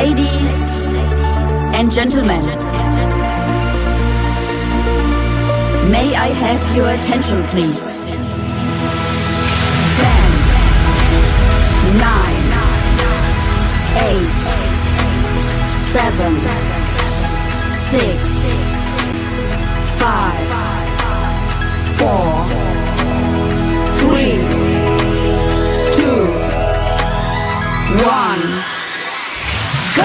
Ladies and gentlemen, may I have your attention, please? 10, 9, 8, 7, 6, 5, 4, 3, 2, 1, go!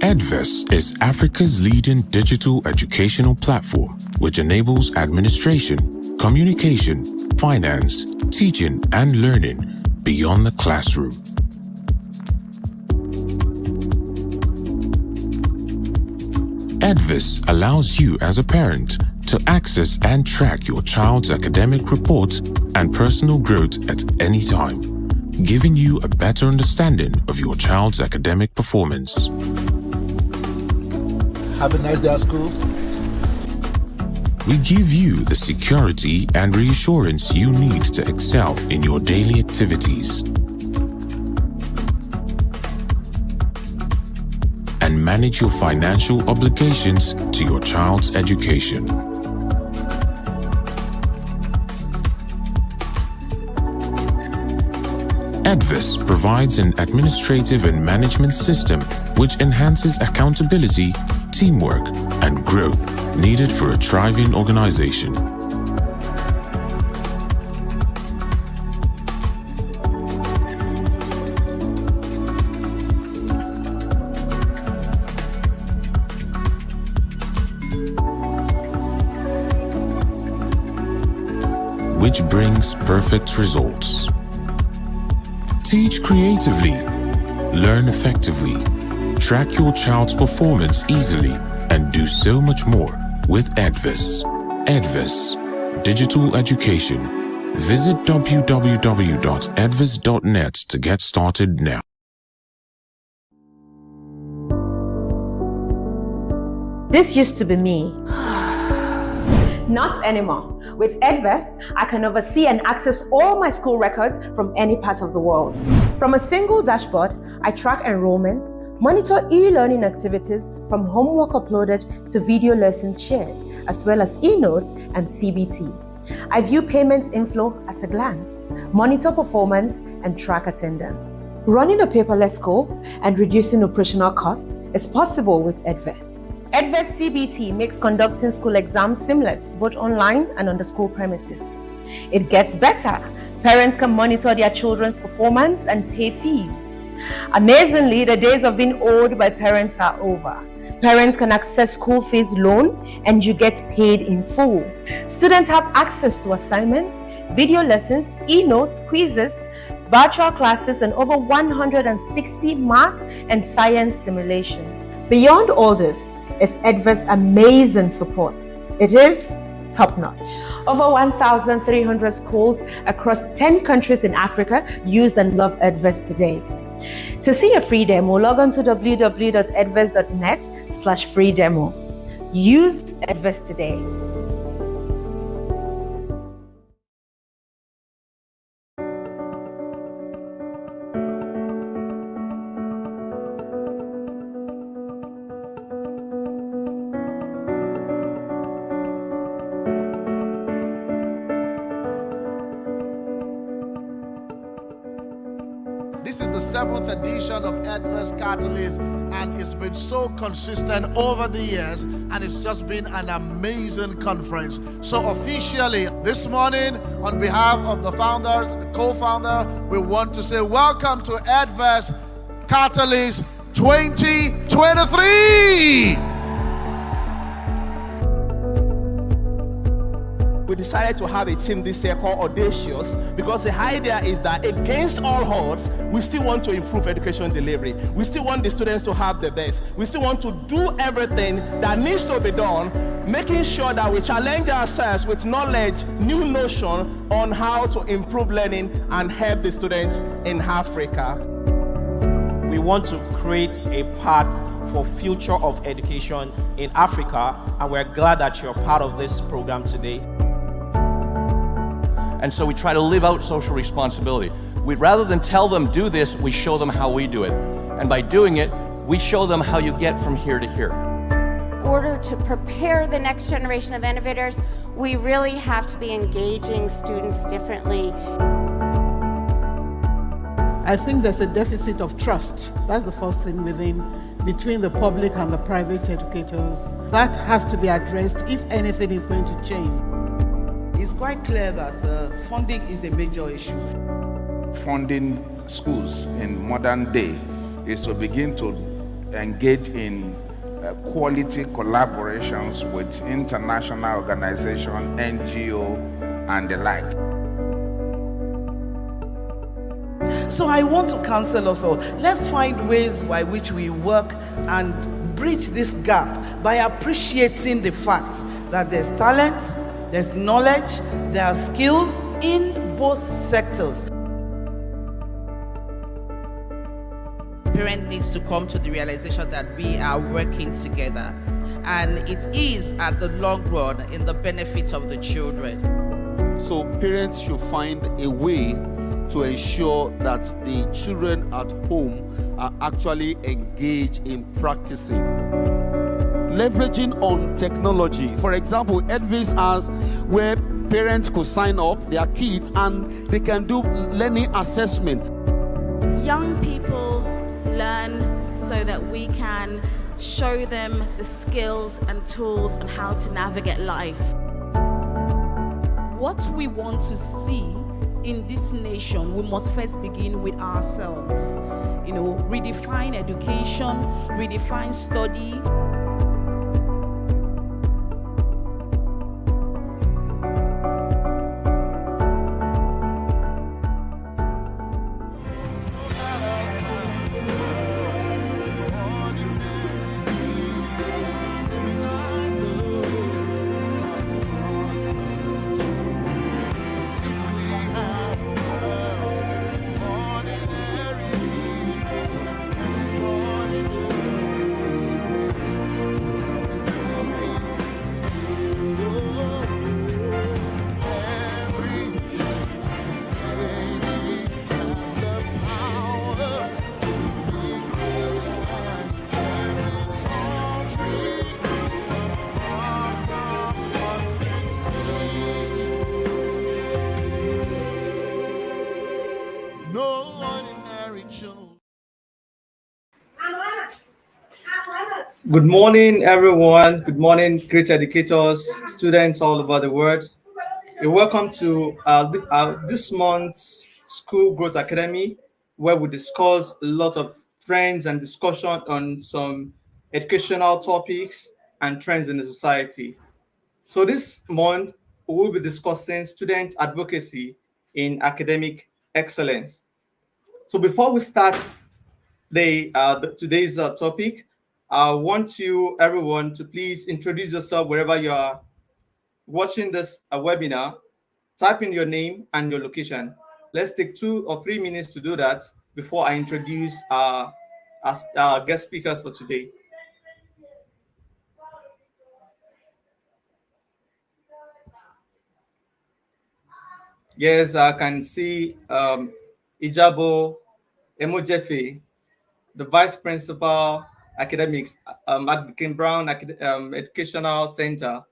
Edvest is Africa's leading digital educational platform, which enables administration, communication, finance, teaching, and learning beyond the classroom. Edvest allows you as a parent to access and track your child's academic reports and personal growth at any time, giving you a better understanding of your child's academic performance. Have a nice day at school. We give you the security and reassurance you need to excel in your daily activities and manage your financial obligations to your child's education. Edvest provides an administrative and management system which enhances accountability, teamwork, and growth needed for a thriving organization. Which brings perfect results. Teach creatively, learn effectively, track your child's performance easily, and do so much more with Edvest. Edvest, digital education. Visit www.edvest.net to get started now. This used to be me. Not anymore. With Edvest, I can oversee and access all my school records from any part of the world. From a single dashboard, I track enrollments, monitor e-learning activities from homework uploaded to video lessons shared, as well as e-notes and CBT. I view payments inflow at a glance, monitor performance, and track attendance. Running a paperless school and reducing operational costs is possible with Edvest. Edvest CBT makes conducting school exams seamless, both online and on the school premises. It gets better. Parents can monitor their children's performance and pay fees. Amazingly, the days of being owed by parents are over. Parents can access school fees loan and you get paid in full. Students have access to assignments, video lessons, e-notes, quizzes, virtual classes, and over 160 math and science simulations. Beyond all this is Edvest's amazing support. It is top-notch. Over 1,300 schools across 10 countries in Africa use and love Edvest today. To see a free demo, log on to www.edvest.net/free demo. Use Edvest today. This is the 7th edition of Edvest Catalyst, and it's been so consistent over the years, and it's just been an amazing conference. So officially, this morning, on behalf of the founders, the co-founder, we want to say welcome to Edvest Catalyst 2023. We decided to have a team this year called Audacious because the idea is that against all odds, we still want to improve education delivery. We still want the students to have the best. We still want to do everything that needs to be done, making sure that we challenge ourselves with knowledge, new notion on how to improve learning and help the students in Africa. We want to create a path for future of education in Africa, and we're glad that you're part of this program today. And so we try to live out social responsibility. Rather than tell them do this, we show them how we do it. And by doing it, we show them how you get from here to here. In order to prepare the next generation of innovators, we really have to be engaging students differently. I think there's a deficit of trust. That's the first thing between the public and the private educators. That has to be addressed if anything is going to change. It's quite clear that funding is a major issue. Funding schools in modern day is to begin to engage in quality collaborations with international organizations, NGO, and the like. So I want to counsel us all. Let's find ways by which we work and bridge this gap by appreciating the fact that there's talent, there's knowledge, there are skills in both sectors. Parent needs to come to the realization that we are working together, and it is at the long run in the benefit of the children. So parents should find a way to ensure that the children at home are actually engaged in practicing. Leveraging on technology. For example, Edvest has where parents could sign up their kids and they can do learning assessment. Young people learn so that we can show them the skills and tools on how to navigate life. What we want to see in this nation, we must first begin with ourselves. Redefine education, redefine study. Good morning, everyone. Good morning, great educators, students all over the world. You're welcome to this month's School Growth Academy, where we discuss a lot of trends and discussion on some educational topics and trends in the society. So this month, we will be discussing student advocacy in academic excellence. So before we start today's topic, I want everyone to please introduce yourself wherever you are watching this webinar. Type in your name and your location. Let's take 2 or 3 minutes to do that before I introduce our guest speakers for today. Yes, I can see Ijabo Emojefe, the Vice Principal Academics at King Brown Educational Center,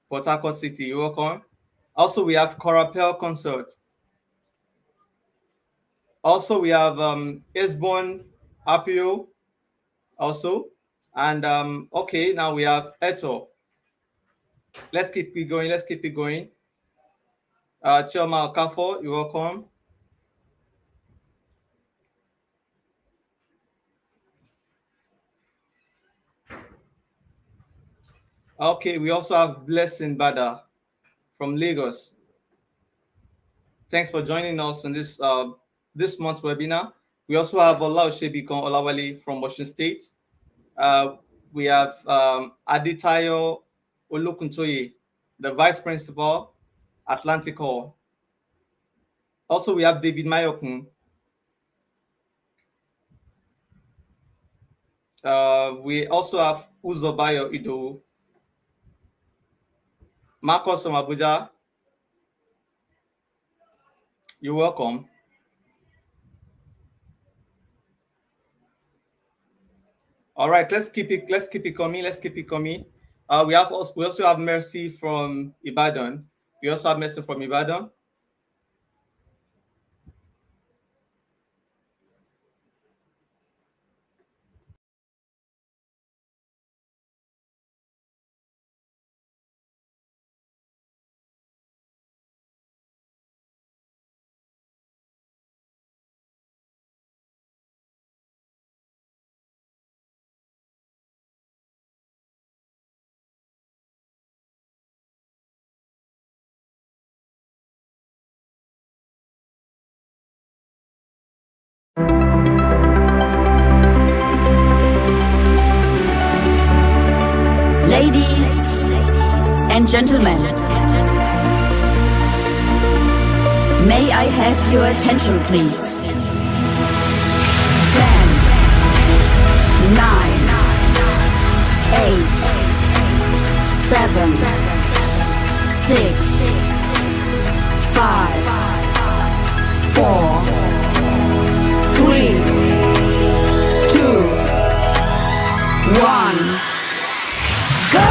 Port Harcourt City. You're welcome. Also, we have Corapel Consort. Also, we have Esbon Apio also. And okay, now we have Eto. Let's keep it going. Chioma Okafo, you're welcome. Okay, we also have Blessing Bada from Lagos. Thanks for joining us on this month's webinar. We also have Olaosebikon Olawale from Washington State. We have Aditayo Olukuntoye, the Vice Principal, Atlantic Hall. Also, we have David Mayokun. We also have Uzobayo Ido, Marcos from Abuja, You're welcome. All right, let's keep it. Let's keep it coming. Let's keep it coming. We also have Mercy from Ibadan. We also have Mercy from Ibadan. Ladies and gentlemen, may I have your attention, please? 10, 9, 8, 7, 6, 5, 4, 3, 2, 1. Go!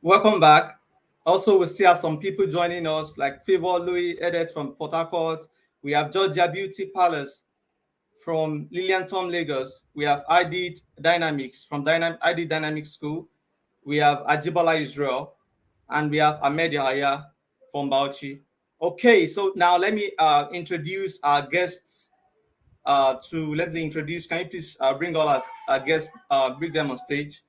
Welcome back. Also, we still have some people joining us, like Favor Louis Edet from Port Harcourt. We have Georgia Beauty Palace from Lillian Tom Lagos. We have ID Dynamics from ID Dynamics School. We have Ajibala Israel, and we have Ahmed Yahya from Bauchi. Okay, so now let me introduce our guests. Let me introduce. Can you please bring all our guests, bring them on stage?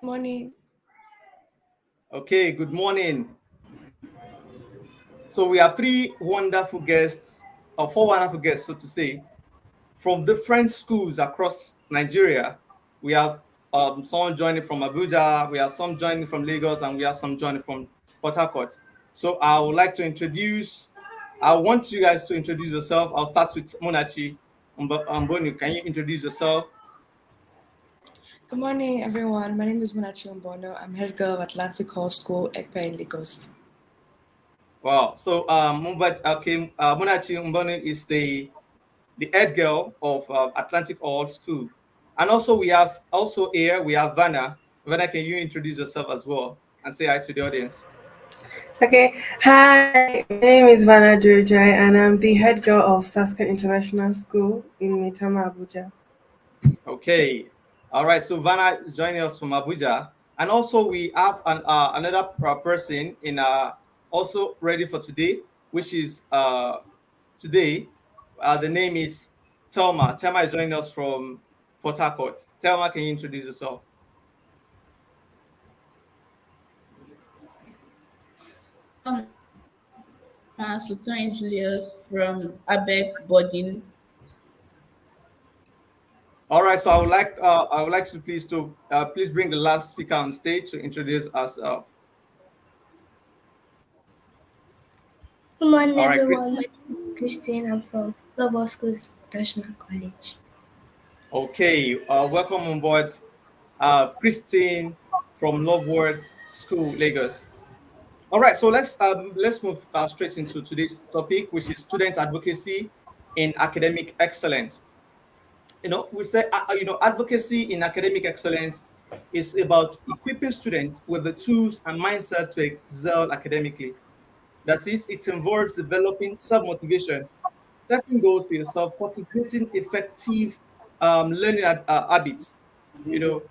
Morning. Okay, good morning. So we have three wonderful guests, or four wonderful guests, so to say, from different schools across Nigeria. We have someone joining from Abuja, we have some joining from Lagos, and we have some joining from Port Harcourt. So I would like to introduce, I want you guys to introduce yourself. I'll start with Munachi Mbonu. Can you introduce yourself? Good morning, everyone. My name is Munachi Mbono. I'm head girl of Atlantic Hall School, Ekpe in Lagos. Wow. So Munachi Mbonu is the head girl of Atlantic Hall School. And also we have Vanna. Vanna, can you introduce yourself as well and say hi to the audience? Okay, hi, my name is Vanna Durjai and I'm the head girl of Saskan International School in Mitama, Abuja. Okay, all right, so Vanna is joining us from Abuja. And also we have another person in also ready for today, which is today. The name is Telma. Telma is joining us from Port Harcourt. Telma, can you introduce yourself? Sultan Julius from Abeg Bodin. All right, so I would like to please bring the last speaker on stage to introduce us. Good morning, All right, everyone. My name is Christine. I'm from Global Schools International College. Okay, welcome on board, Christine from Loveword School, Lagos. All right, so let's move straight into today's topic, which is student advocacy in academic excellence. We say advocacy in academic excellence is about equipping students with the tools and mindset to excel academically. That is, it involves developing self-motivation, setting goals for yourself, cultivating effective learning habits. You know,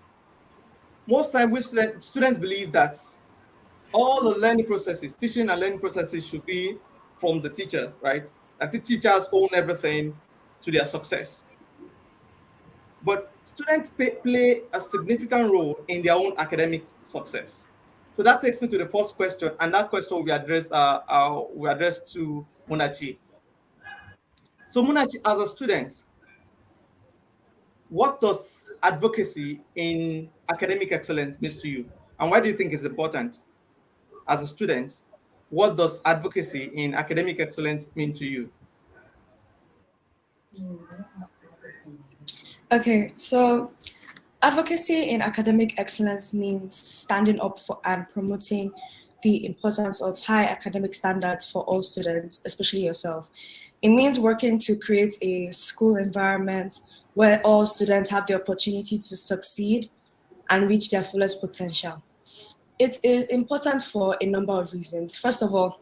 most time we students believe that all the learning processes, teaching and learning processes should be from the teachers, right? That the teachers own everything to their success. But students play a significant role in their own academic success. So that takes me to the first question, and that question we addressed to Munachi. So Munachi, as a student, what does advocacy in academic excellence mean to you, and why do you think it's important? As a student, what does advocacy in academic excellence mean to you? Okay, so advocacy in academic excellence means standing up for and promoting the importance of high academic standards for all students, especially yourself. It means working to create a school environment where all students have the opportunity to succeed and reach their fullest potential. It is important for a number of reasons. First of all,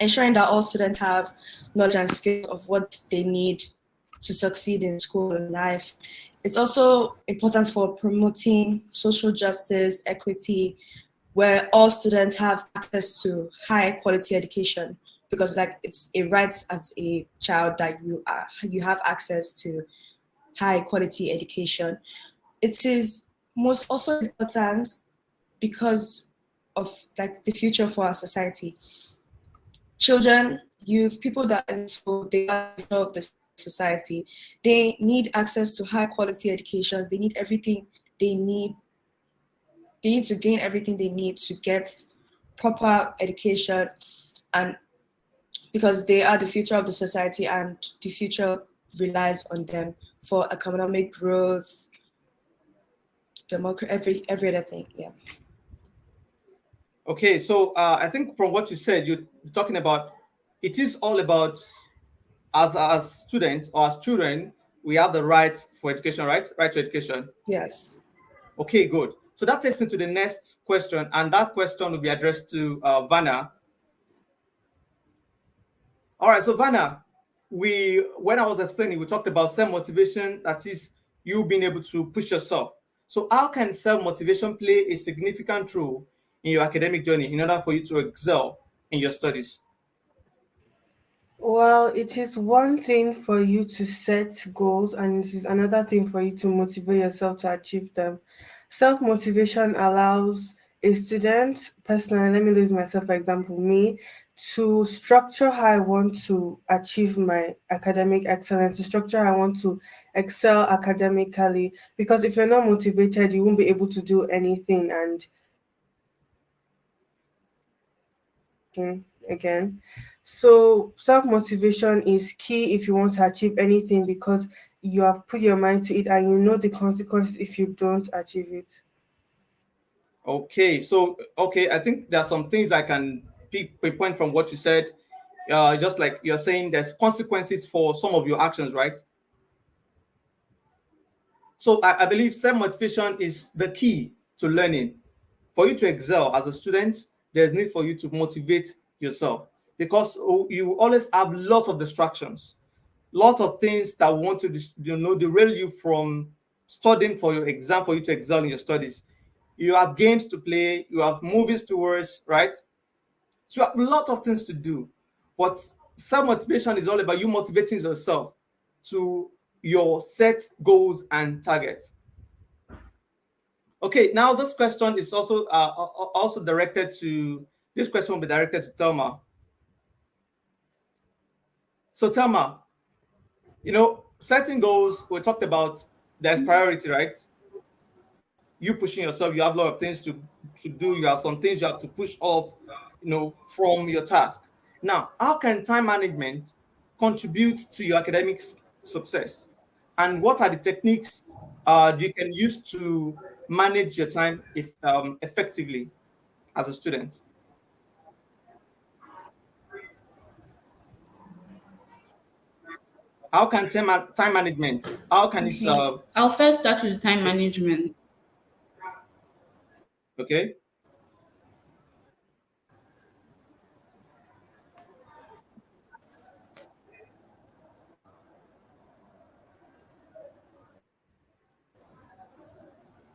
ensuring that all students have knowledge and skills of what they need to succeed in school and life. It's also important for promoting social justice, equity, where all students have access to high quality education, because like it's a right as a child that you have access to high quality education. It is most also important because of like the future for our society. Children, youth, people that are in school, they are the future of the society. They need access to high quality educations. They need everything they need. They need to gain everything they need to get proper education, and because they are the future of the society and the future relies on them for economic growth, democracy, every other thing. Yeah. Okay, so I think from what you said, you're talking about it is all about as students or as children, we have the right for education, right? Right to education. Yes. Okay, good. So that takes me to the next question, and that question will be addressed to Vanna. All right, so Vanna, when I was explaining, we talked about self-motivation, that is you being able to push yourself. So how can self-motivation play a significant role in your academic journey in order for you to excel in your studies? Well, it is one thing for you to set goals, and it is another thing for you to motivate yourself to achieve them. Self motivation allows a student, personally, let me use myself for example, me, to structure how I want to achieve my academic excellence, to structure how I want to excel academically. Because if you're not motivated, you won't be able to do anything. And again. So self motivation is key if you want to achieve anything because you have put your mind to it and you know the consequences if you don't achieve it. Okay, so okay, I think there are some things I can pinpoint from what you said. Just like you're saying, there's consequences for some of your actions, right? So I believe self-motivation is the key to learning. For you to excel as a student, there's need for you to motivate yourself because you always have lots of distractions, lots of things that want to derail you from studying for your exam for you to excel in your studies. You have games to play, you have movies to watch, right? So you have a lot of things to do. But self-motivation is all about you motivating yourself to your set goals and targets. Okay, now this question is also directed to this question will be directed to Thelma. So Thelma, setting goals, we talked about there's priority, right? You pushing yourself, you have a lot of things to do, you have some things you have to push off, from your task. Now, how can time management contribute to your academic success? And what are the techniques you can use to manage your time effectively as a student? How can time management, how can it, Okay. I'll first start with time management. okay?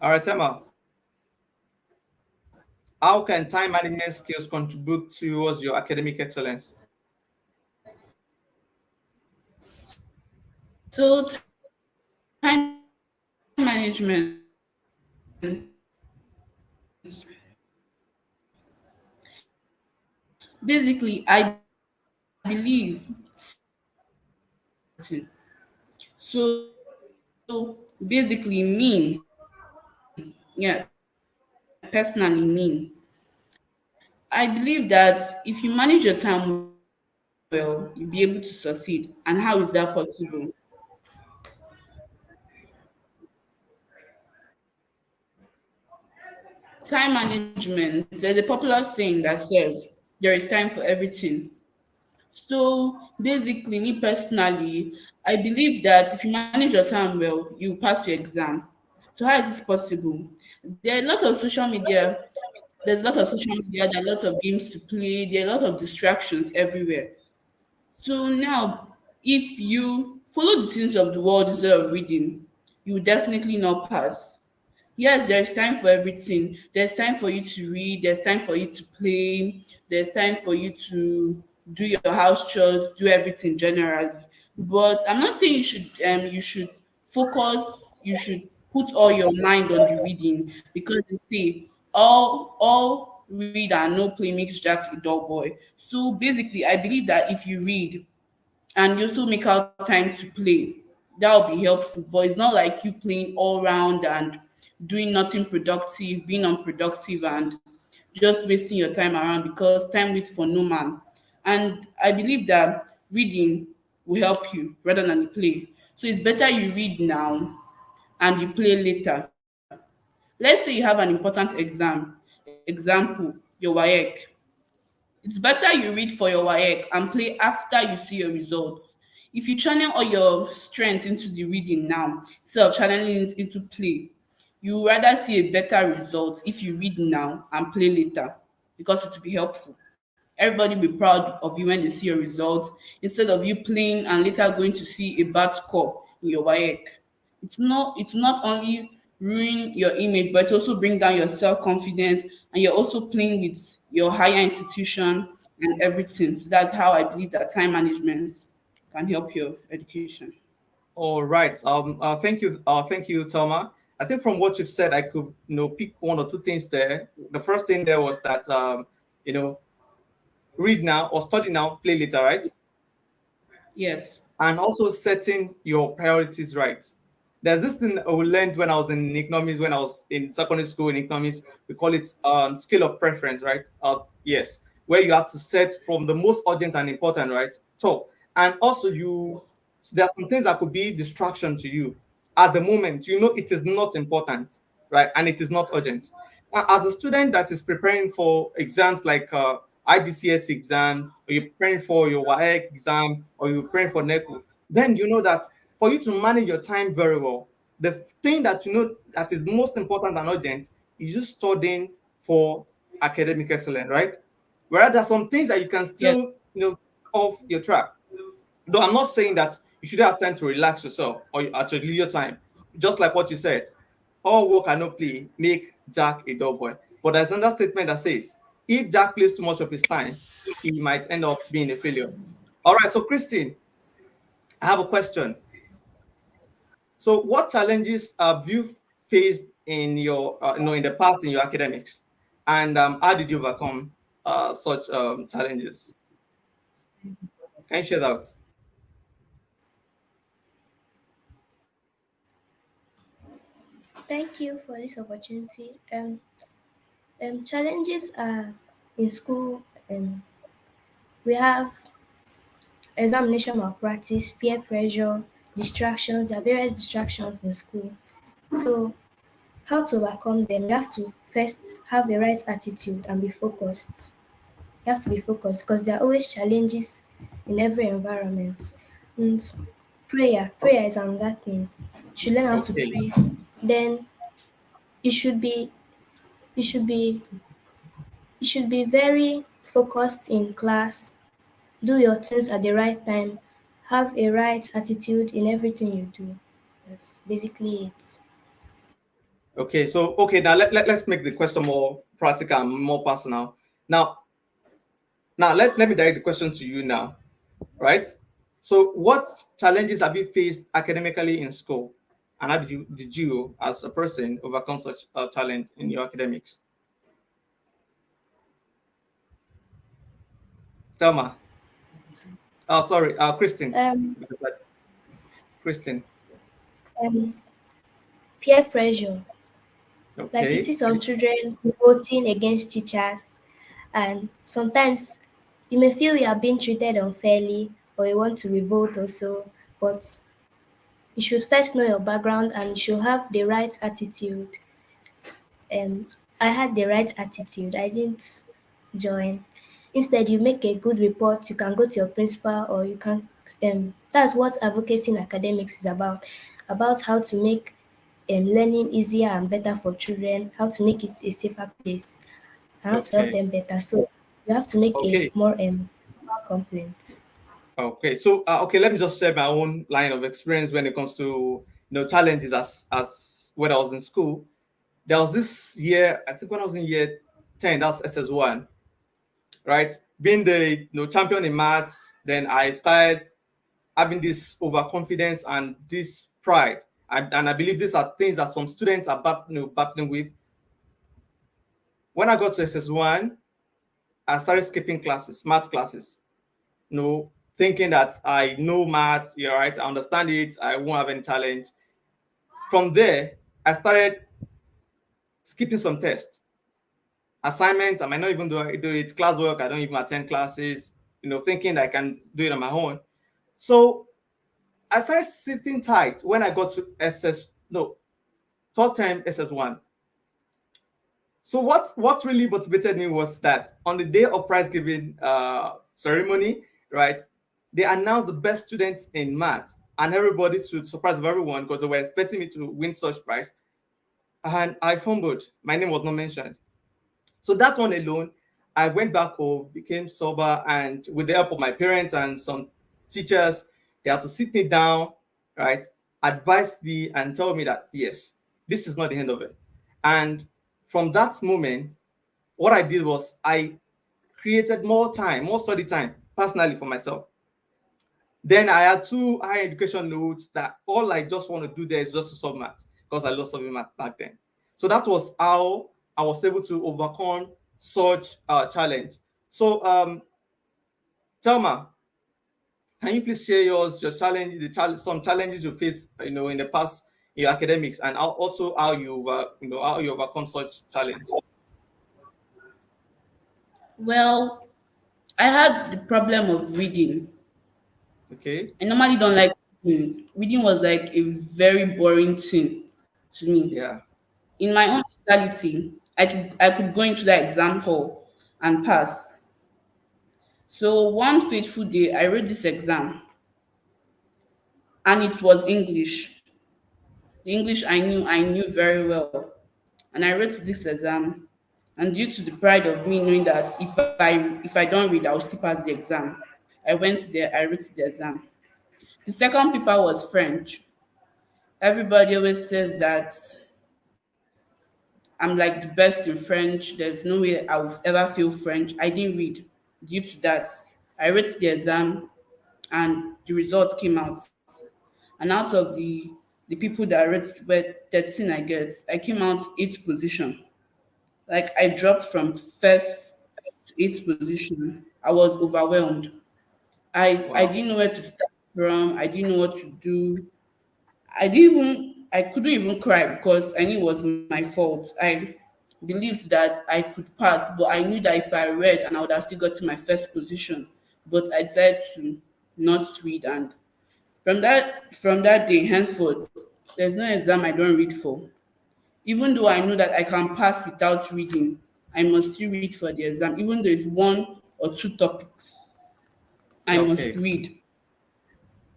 All right, Emma. How can time management skills contribute towards your academic excellence? So time management basically I believe so basically me, yeah, personally me, I believe that if you manage your time well, you'll be able to succeed. And how is that possible? time management, there's a popular saying that says there is time for everything. So basically, me personally, I believe that if you manage your time well, you pass your exam. So how is this possible? There are a lot of social media. There's a lot of social media. There are a lot of games to play. There are a lot of distractions everywhere. So now, if you follow the things of the world instead of reading, you will definitely not pass. Yes, there's time for everything. There's time for you to read, there's time for you to play, there's time for you to do your house chores, do everything generally. But I'm not saying you should focus, you should put all your mind on the reading, because they say all read and no play makes Jack a dull boy. So basically I believe that if you read and you also make out time to play, that will be helpful. But it's not like you playing all round and doing nothing productive, being unproductive, and just wasting your time around, because time waits for no man. And I believe that reading will help you rather than you play. So it's better you read now and you play later. Let's say you have an important example, your WAEC. It's better you read for your WAEC and play after you see your results. If you channel all your strength into the reading now instead of channeling it into play, you will rather see a better result if you read now and play later, because it will be helpful. Everybody will be proud of you when they see your results instead of you playing and later going to see a bad score in your WAEC. It's not only ruin your image, but it also bring down your self-confidence, and you're also playing with your higher institution and everything. So that's how I believe that time management can help your education. All right. Thank you, Thelma. I think from what you've said, I could, pick one or two things there. The first thing there was that, you know, read now or study now, play later, right? Yes. And also setting your priorities right. There's this thing I learned when I was in economics, when I was in secondary school in economics. We call it scale of preference, right? Yes, where you have to set from the most urgent and important, right? So, and also there are some things that could be distraction to you at the moment. You know, it is not important, right? And it is not urgent. As a student that is preparing for exams like IGCS exam, or you're preparing for your WAEC exam, or you're preparing for NECO, then you know that for you to manage your time very well, the thing that you know that is most important and urgent is just studying for academic excellence, right? Whereas there are some things that you can Yes. still, off your track. Though I'm not saying that you should have time to relax yourself or at your leisure time. Just like what you said, all work and no play make Jack a dull boy. But there's another statement that says, if Jack plays too much of his time, he might end up being a failure. All right, so Christine, I have a question. So, what challenges have you faced in your, in the past in your academics, and how did you overcome such challenges? Can you share that? Thank you for this opportunity. Challenges are in school. We have examination malpractice, peer pressure, distractions. There are various distractions in school. So, how to overcome them? You have to first have the right attitude and be focused. You have to be focused because there are always challenges in every environment. And prayer is another thing. You should learn how to Okay. pray. Then you should be you should be you should be very focused in class. Do your things at the right time. Have a right attitude in everything you do. That's basically it. Okay, so now let's make the question more practical and more personal. Now let me direct the question to you now, right? So what challenges have you faced academically in school? And how did you as a person overcome such a challenge in your academics? Thelma. Oh, sorry, Christine. Um, Christine. um, Peer pressure. Like you Okay. see some children voting against teachers, and sometimes you may feel you are being treated unfairly or you want to revolt also, but you should first know your background and you should have the right attitude. Um, I had the right attitude. I didn't join. Instead, you make a good report, you can go to your principal or you can that's what advocacy in academics is about how to make learning easier and better for children, how to make it a safer place, and how to help Okay. them better. So you have to make a Okay. more complaints. Okay. So okay, let me just share my own line of experience when it comes to challenges as when I was in school. There was this year, I think when I was in year 10, that's SS1, right? Being the champion in maths, then I started having this overconfidence and this pride. And I believe these are things that some students are battling with. When I got to SS1, I started skipping classes, maths classes, thinking that I know maths, you're right, I understand it, I won't have any challenge. From there, I started skipping some tests. Assignments, I might not even do it. Classwork, I don't even attend classes, thinking I can do it on my own. So I started sitting tight when I got to third time SS1. So what really motivated me was that on the day of prize giving ceremony, right, they announced the best students in math, and everybody, to the surprise of everyone, because they were expecting me to win such prize, and I fumbled. My name was not mentioned. So that one alone, I went back home, became sober, and with the help of my parents and some teachers, they had to sit me down, right, advise me and tell me that, yes, this is not the end of it. And from that moment, what I did was I created more time, more study time personally for myself. Then I had two higher education notes that all I just want to do there is just to solve math because I love solving math back then. So that was how I was able to overcome such a challenge. So, Thelma, can you please share your challenge, some challenges you faced, in the past in your academics, and also how how you overcome such challenge? Well, I had the problem of reading. Okay. I normally don't like reading. Reading was like a very boring thing to me. Yeah. In my own mentality, I could go into the exam hall and pass. So one fateful day, I wrote this exam, and it was English. The English I knew very well, and I wrote this exam. And due to the pride of me knowing that if I don't read, I'll still pass the exam, I went there. I wrote the exam. The second paper was French. Everybody always says that I'm like the best in French. There's no way I will ever fail French. I didn't read. Due to that, I wrote the exam and the results came out. And out of the people that wrote were 13, I guess, I came out 8th position. Like I dropped from first to 8th position. I was overwhelmed. I Wow. didn't know where to start from. I didn't know what to do. I couldn't even cry because I knew it was my fault. I believed that I could pass, but I knew that if I read and I would have still gotten my first position. But I decided to not read, and from that day henceforth, there's no exam I don't read for. Even though I know that I can pass without reading, I must still read for the exam. Even though it's one or two topics, I must Okay. read.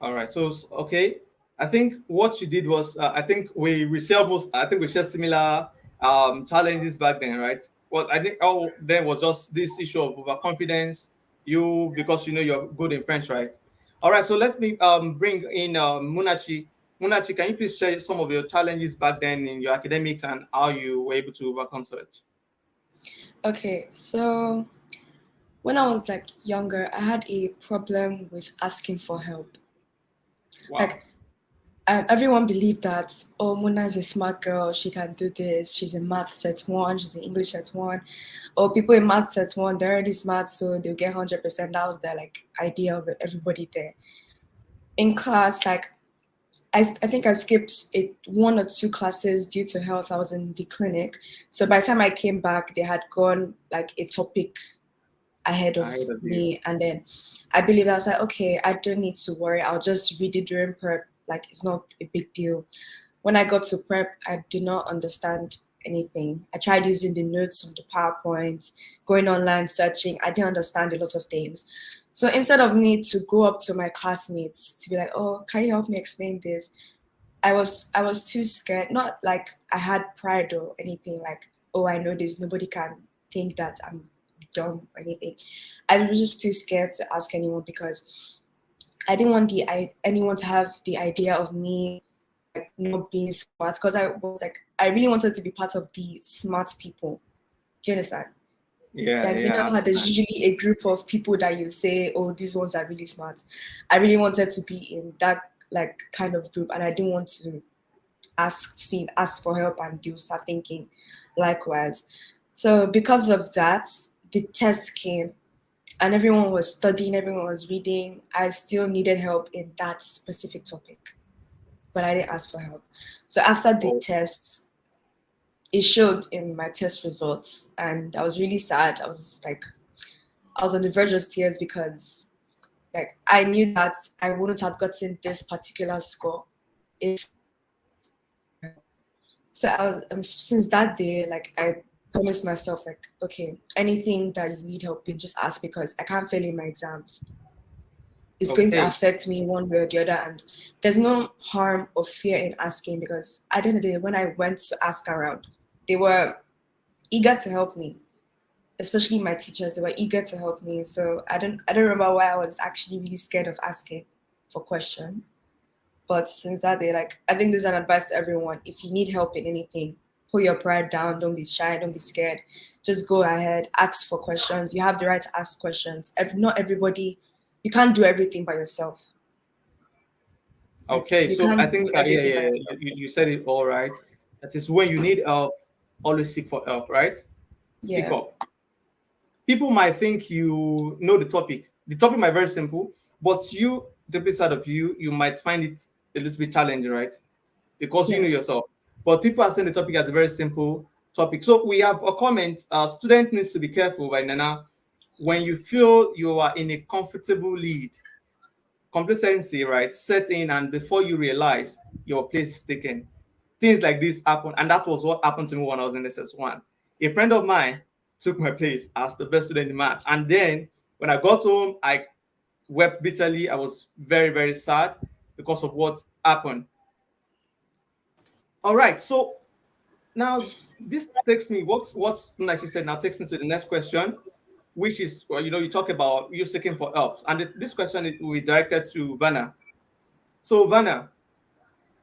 All right. So okay, I think what you did was I think we share most. I think we share similar challenges back then, right? Well, I think all then was just this issue of overconfidence. You because you're good in French, right? All right. So let me bring in Munachi. Munachi, can you please share some of your challenges back then in your academics and how you were able to overcome such? Okay, so when I was like younger, I had a problem with asking for help. Wow. Like everyone believed that, oh, Mona is a smart girl, she can do this, she's in math set one, she's in English set one, or people in math set one, they're already smart, so they'll get 100%. That was their like idea of everybody there. In class, like I think I skipped one or two classes due to health. I was in the clinic. So by the time I came back, they had gone like a topic ahead of I heard of you. me. And then I believe I was like, okay, I don't need to worry. I'll just read it during prep. Like it's not a big deal. When I got to prep, I did not understand anything. I tried using the notes on the PowerPoint, going online, searching. I didn't understand a lot of things. So instead of me to go up to my classmates to be like, oh, can you help me explain this? I was too scared. Not like I had pride or anything like, oh, I know this, nobody can think that I'm dumb or anything. I was just too scared to ask anyone because I didn't want anyone to have the idea of me like not being smart, because I was like, I really wanted to be part of the smart people. Do you understand? Yeah, Like, you yeah, I know how there's understand. usually a group of people that you say, oh, these ones are really smart. I really wanted to be in that like kind of group, and I didn't want to ask for help and they'll start thinking likewise. So because of that, the test came and everyone was studying, everyone was reading. I still needed help in that specific topic, but I didn't ask for help. So after the test, it showed in my test results, and I was really sad. I was on the verge of tears because like I knew that I wouldn't have gotten this particular score if so since that day, like I promised myself, like, okay, anything that you need help in, just ask because I can't fail in my exams. It's going to Okay. affect me one way or the other, and there's no harm or fear in asking because at the end of the day, when I went to ask around, they were eager to help me, especially my teachers. They were eager to help me. So I don't remember why I was actually really scared of asking for questions. But since that day, like I think this is an advice to everyone. If you need help in anything, put your pride down. Don't be shy. Don't be scared. Just go ahead. Ask for questions. You have the right to ask questions. If not everybody, you can't do everything by yourself. Okay, You so I can't do think yeah, everything yeah, by yeah, yourself. you said it all right. That is when you need help, always seek for help, right? Speak Yeah. up. People might think you know the topic. The topic might be very simple, but you, the bit side of you, you might find it a little bit challenging, right? Because you know Yes. yourself. But people are saying the topic as a very simple topic. So we have a comment. Student needs to be careful, right, Nana? When you feel you are in a comfortable lead, complacency, right, set in, and before you realize your place is taken. Things like this happen, and that was what happened to me when I was in SS1. A friend of mine took my place as the best student in math, and then when I got home, I wept bitterly. I was very, very sad because of what happened. All right, so now this takes me what's like she said now takes me to the next question, which is well, you talk about you seeking for help, and this question will be directed to Vanna. So Vanna,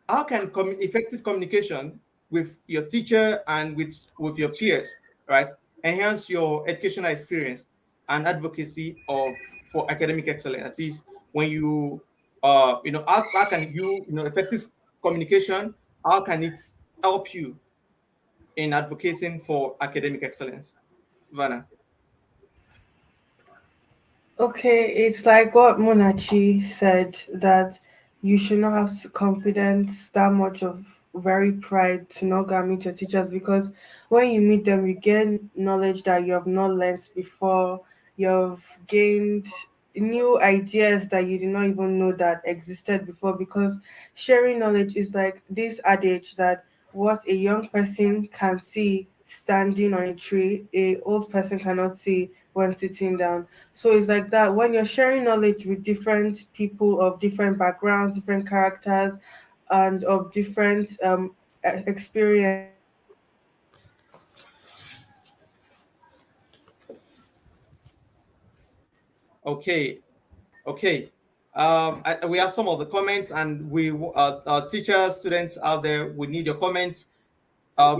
how can effective communication with your teacher and with your peers, right, enhance your educational experience and advocacy for academic excellence? That is, when how can effective communication, how can it help you in advocating for academic excellence? Vanna. Okay, it's like what Monachi said, that you should not have confidence that much of very pride to not go and meet your teachers, because when you meet them, you gain knowledge that you have not learnt before. You've gained new ideas that you did not even know that existed before, because sharing knowledge is like this adage that what a young person can see standing on a tree, a old person cannot see when sitting down. So it's like that when you're sharing knowledge with different people of different backgrounds, different characters, and of different experience. Okay, okay. We have some of the comments, and teachers, students out there, we need your comments.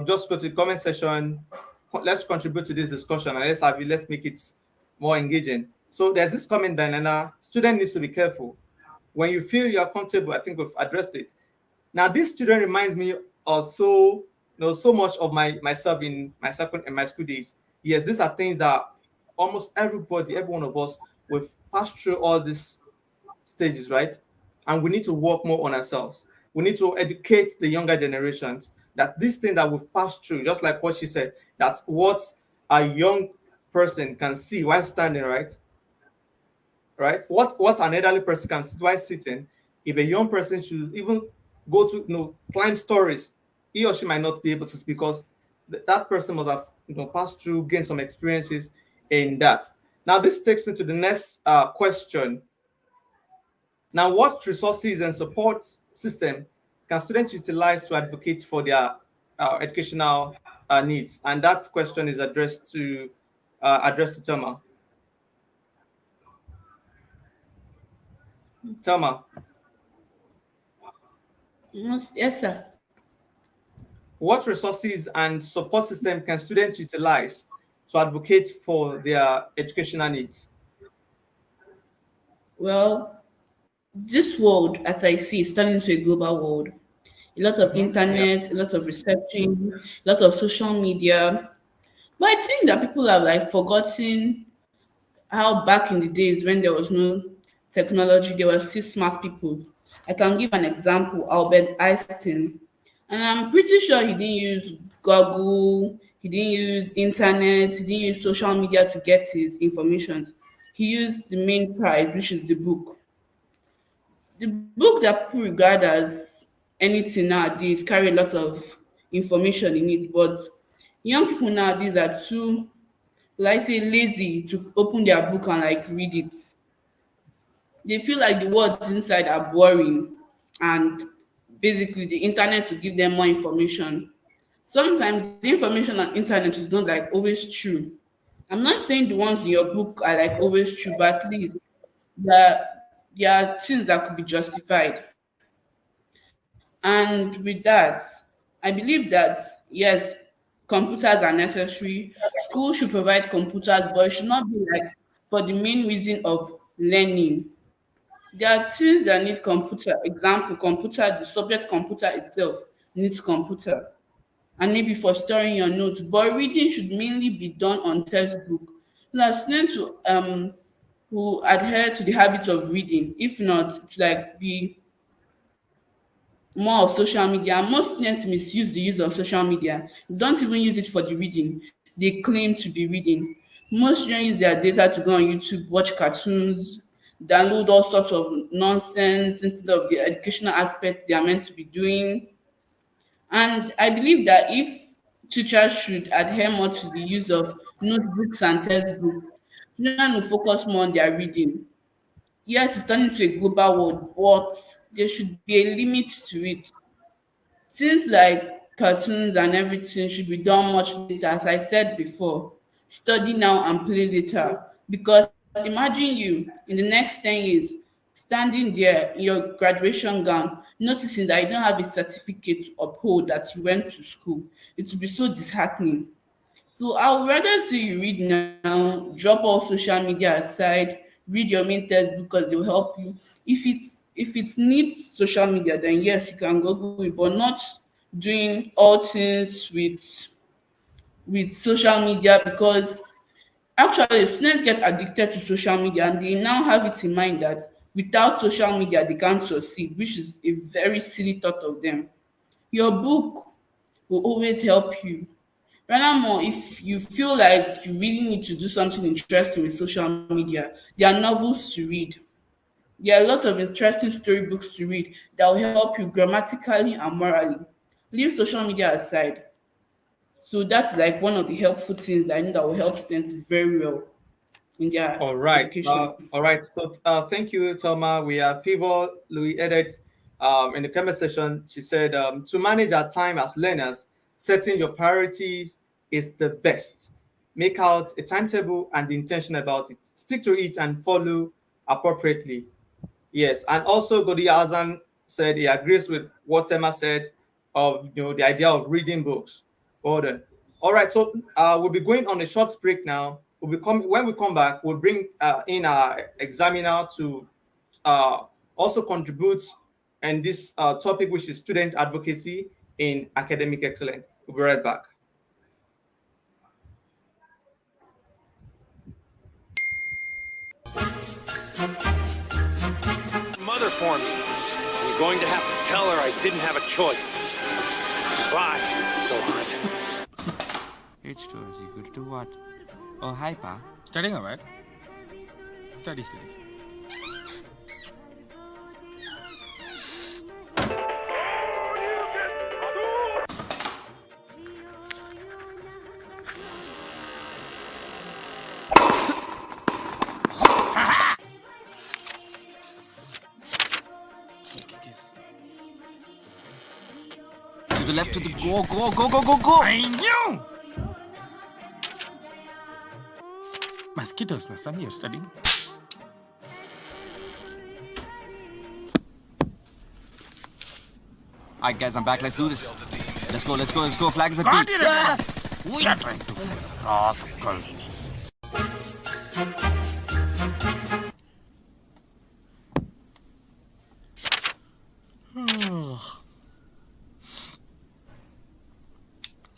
Just go to the comment section. Let's contribute to this discussion, and let's make it more engaging. So there's this comment by Nana. Student needs to be careful. When you feel you are comfortable, I think we've addressed it. Now, this student reminds me of so much of myself in my school days. Yes, these are things that almost everybody, every one of us, we've passed through all these stages, right? And we need to work more on ourselves. We need to educate the younger generations that this thing that we've passed through, just like what she said, that's what a young person can see while standing, right? Right? What an elderly person can see while sitting, if a young person should even go to climb stories, he or she might not be able to, because that person must have passed through, gained some experiences in that. Now, this takes me to the next question. Now, what resources and support system can students utilize to advocate for their educational needs? And that question is addressed to Thelma. Thelma. Yes, sir. What resources and support system can students utilize to advocate for their educational needs? Well, this world, as I see, is turning into a global world. A lot of internet, a lot of researching, a lot of social media. But I think that people have like forgotten how back in the days when there was no technology, there were still smart people. I can give an example, Albert Einstein. And I'm pretty sure he didn't use Google, he didn't use internet, he didn't use social media to get his information. He used the main prize, which is the book. The book that people regard as anything nowadays carry a lot of information in it, but young people nowadays are too, like say, lazy to open their book and like read it. They feel like the words inside are boring, and basically the internet will give them more information. Sometimes the information on internet is not like always true. I'm not saying the ones in your book are like always true, but at least there are things that could be justified. And with that, I believe that yes, computers are necessary. Schools should provide computers, but it should not be like for the main reason of learning. There are things that need computer. Example, computer, the subject computer itself needs computer. And maybe for storing your notes. But reading should mainly be done on textbook. Now, students who adhere to the habit of reading. If not, to like be more of social media. And most students misuse the use of social media. They don't even use it for the reading. They claim to be reading. Most students use their data to go on YouTube, watch cartoons, download all sorts of nonsense instead of the educational aspects they are meant to be doing. And I believe that if teachers should adhere more to the use of notebooks and textbooks, children will focus more on their reading. Yes, it's turning into a global world, but there should be a limit to it. Things like cartoons and everything should be done much later, as I said before. Study now and play later. Because imagine you in the next 10 years standing there in your graduation gown, noticing that you don't have a certificate to uphold that you went to school. It will be so disheartening. So I would rather see you read now, drop all social media aside, read your main textbook because it will help you. If it needs social media, then yes, you can Google it, but not doing all things with social media because actually students get addicted to social media and they now have it in mind that without social media they can't succeed, which is a very silly thought of them. Your book will always help you. Furthermore, if you feel like you really need to do something interesting with social media, there are novels to read. There are a lot of interesting storybooks to read that will help you grammatically and morally. Leave social media aside. So that's like one of the helpful things that I know that will help students very well in their All right. education. All right. So thank you, Thelma. We have Favor Louis Edit in the comment section. She said, to manage our time as learners, setting your priorities is the best. Make out a timetable and be intentional about it. Stick to it and follow appropriately. Yes. And also Godi Azan said he agrees with what Thelma said of the idea of reading books. Well done. All right. So we'll be going on a short break now. When we come back, we'll bring in our examiner to also contribute in this topic, which is student advocacy in academic excellence. We'll be right back. Mother for me. I'm going to have to tell her I didn't have a choice. Bye. Go on. H2 is equal to what? Oh, hi, Pa. Studying or what? Study. the left, to the go. I knew! Mosquitoes, my son, you're studying. Alright, guys, I'm back. Let's do this. Let's go. Flag is at Got B. it. We are trying to. Rascal.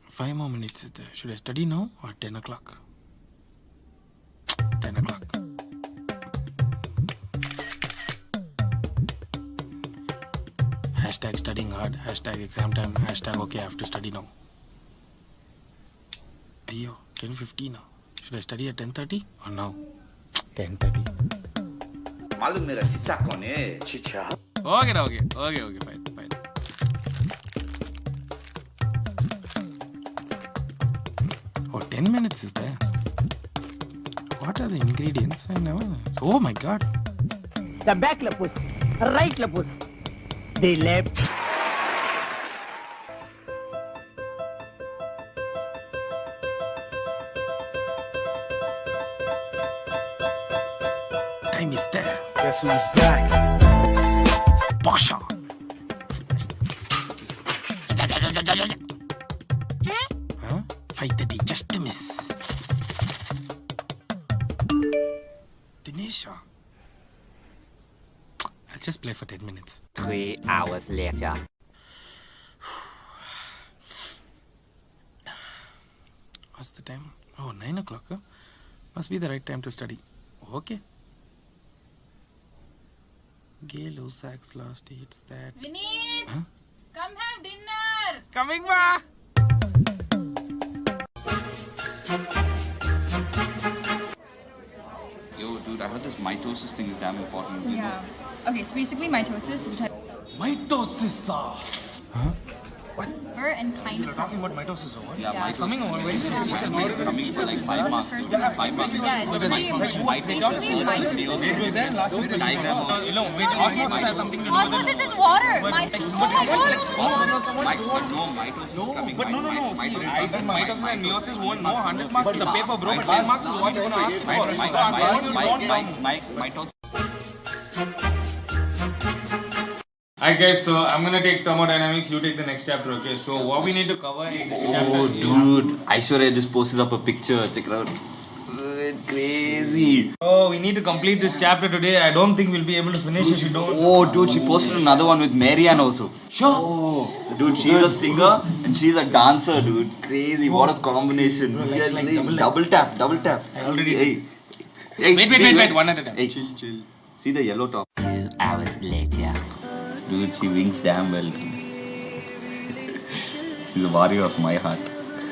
5 more minutes is there. Should I study now or 10 o'clock? 10 o'clock. Hashtag studying hard. Hashtag exam time. Hashtag okay, I have to study now. Ayyo, 10:50 now. Should I study at 10:30 or now? 10:30. मालूम मेरा चिच्चा कौन है? चिच्चा? Okay, fine. Oh, 10 minutes is there. What are the ingredients? I never. Oh my god. The back lapus, right lapus, the left. Time is there. Guess who's back? Pasha. Huh? 5:30, just a miss. Dinesha. I'll just play for 10 minutes. 3 hours later. What's the time? Oh, 9 o'clock. Huh? Must be the right time to study. Okay. Gay Lusak's last eats that. Vineet! Huh? Come have dinner! Coming back! Yo, dude, I heard this mitosis thing is damn important. You know? Okay, so basically mitosis is a type of Mitosis. and kind of Talking about mitosis over. Yeah, Yeah. mitosis. Coming over. It's coming for like 5 marks. First 5 marks. Yeah, it's basically mitosis. Osmosis is water. Oh my god. No, mitosis is coming. But no. See, I think mitosis and meiosis won't know 100 marks. But the paper, bro, but 10 marks is what you're going to ask for. Mitosis. Alright guys, so I'm gonna take thermodynamics, you take the next chapter, okay? So what we need to cover in this chapter. Oh, dude, Aishwarya just posted up a picture. Check it out. Crazy. Oh, we need to complete this chapter today. I don't think we'll be able to finish if we don't. Oh, dude, she posted another one with Marianne also. Sure. Oh, dude, she's a singer and she's a dancer, dude. Crazy. What a combination. Double tap. I already Hey. Wait, one at a time. Hey, chill. See the yellow top. 2 hours later. Dude, she winks damn well. She's a warrior of my heart.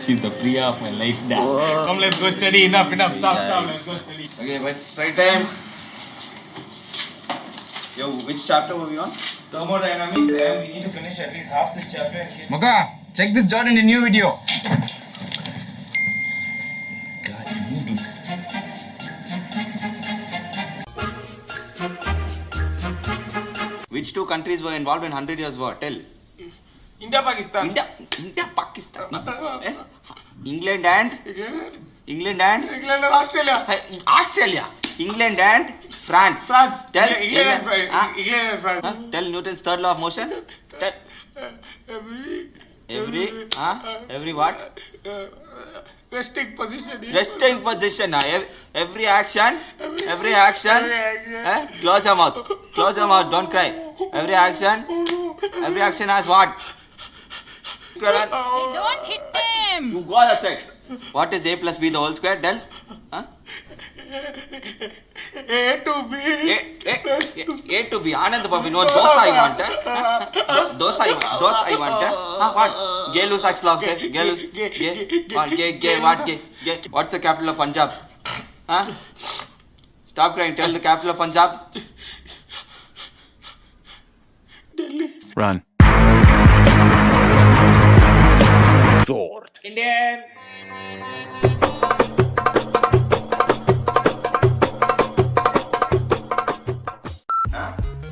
She's the Priya of my life now. Oh. Come, let's go study. Enough. Stop. Let's go study. Okay, boys, right time. Yo, which chapter were we on? Thermodynamics, and we need to finish at least half this chapter. Moka, check this Jordan in new video. God, move, dude. Which two countries were involved in 100 Years' War? Tell. India, Pakistan. India, Pakistan. England and Australia. Australia. England and France. Tell. England and France. Tell Newton's third law of motion. Tell. Every what? Resting position. Resting position. Every action. Close your mouth. Don't cry. Every action has what? Don't hit him! You go outside. What is A plus B the whole square? Tell. A to B. A to B. Anand Babu, no dosa I want. Dosa I want. What? Gay Lusak's law says. Gay. What's the capital of Punjab? Stop crying. Tell the capital of Punjab. Delhi. Run. Indian.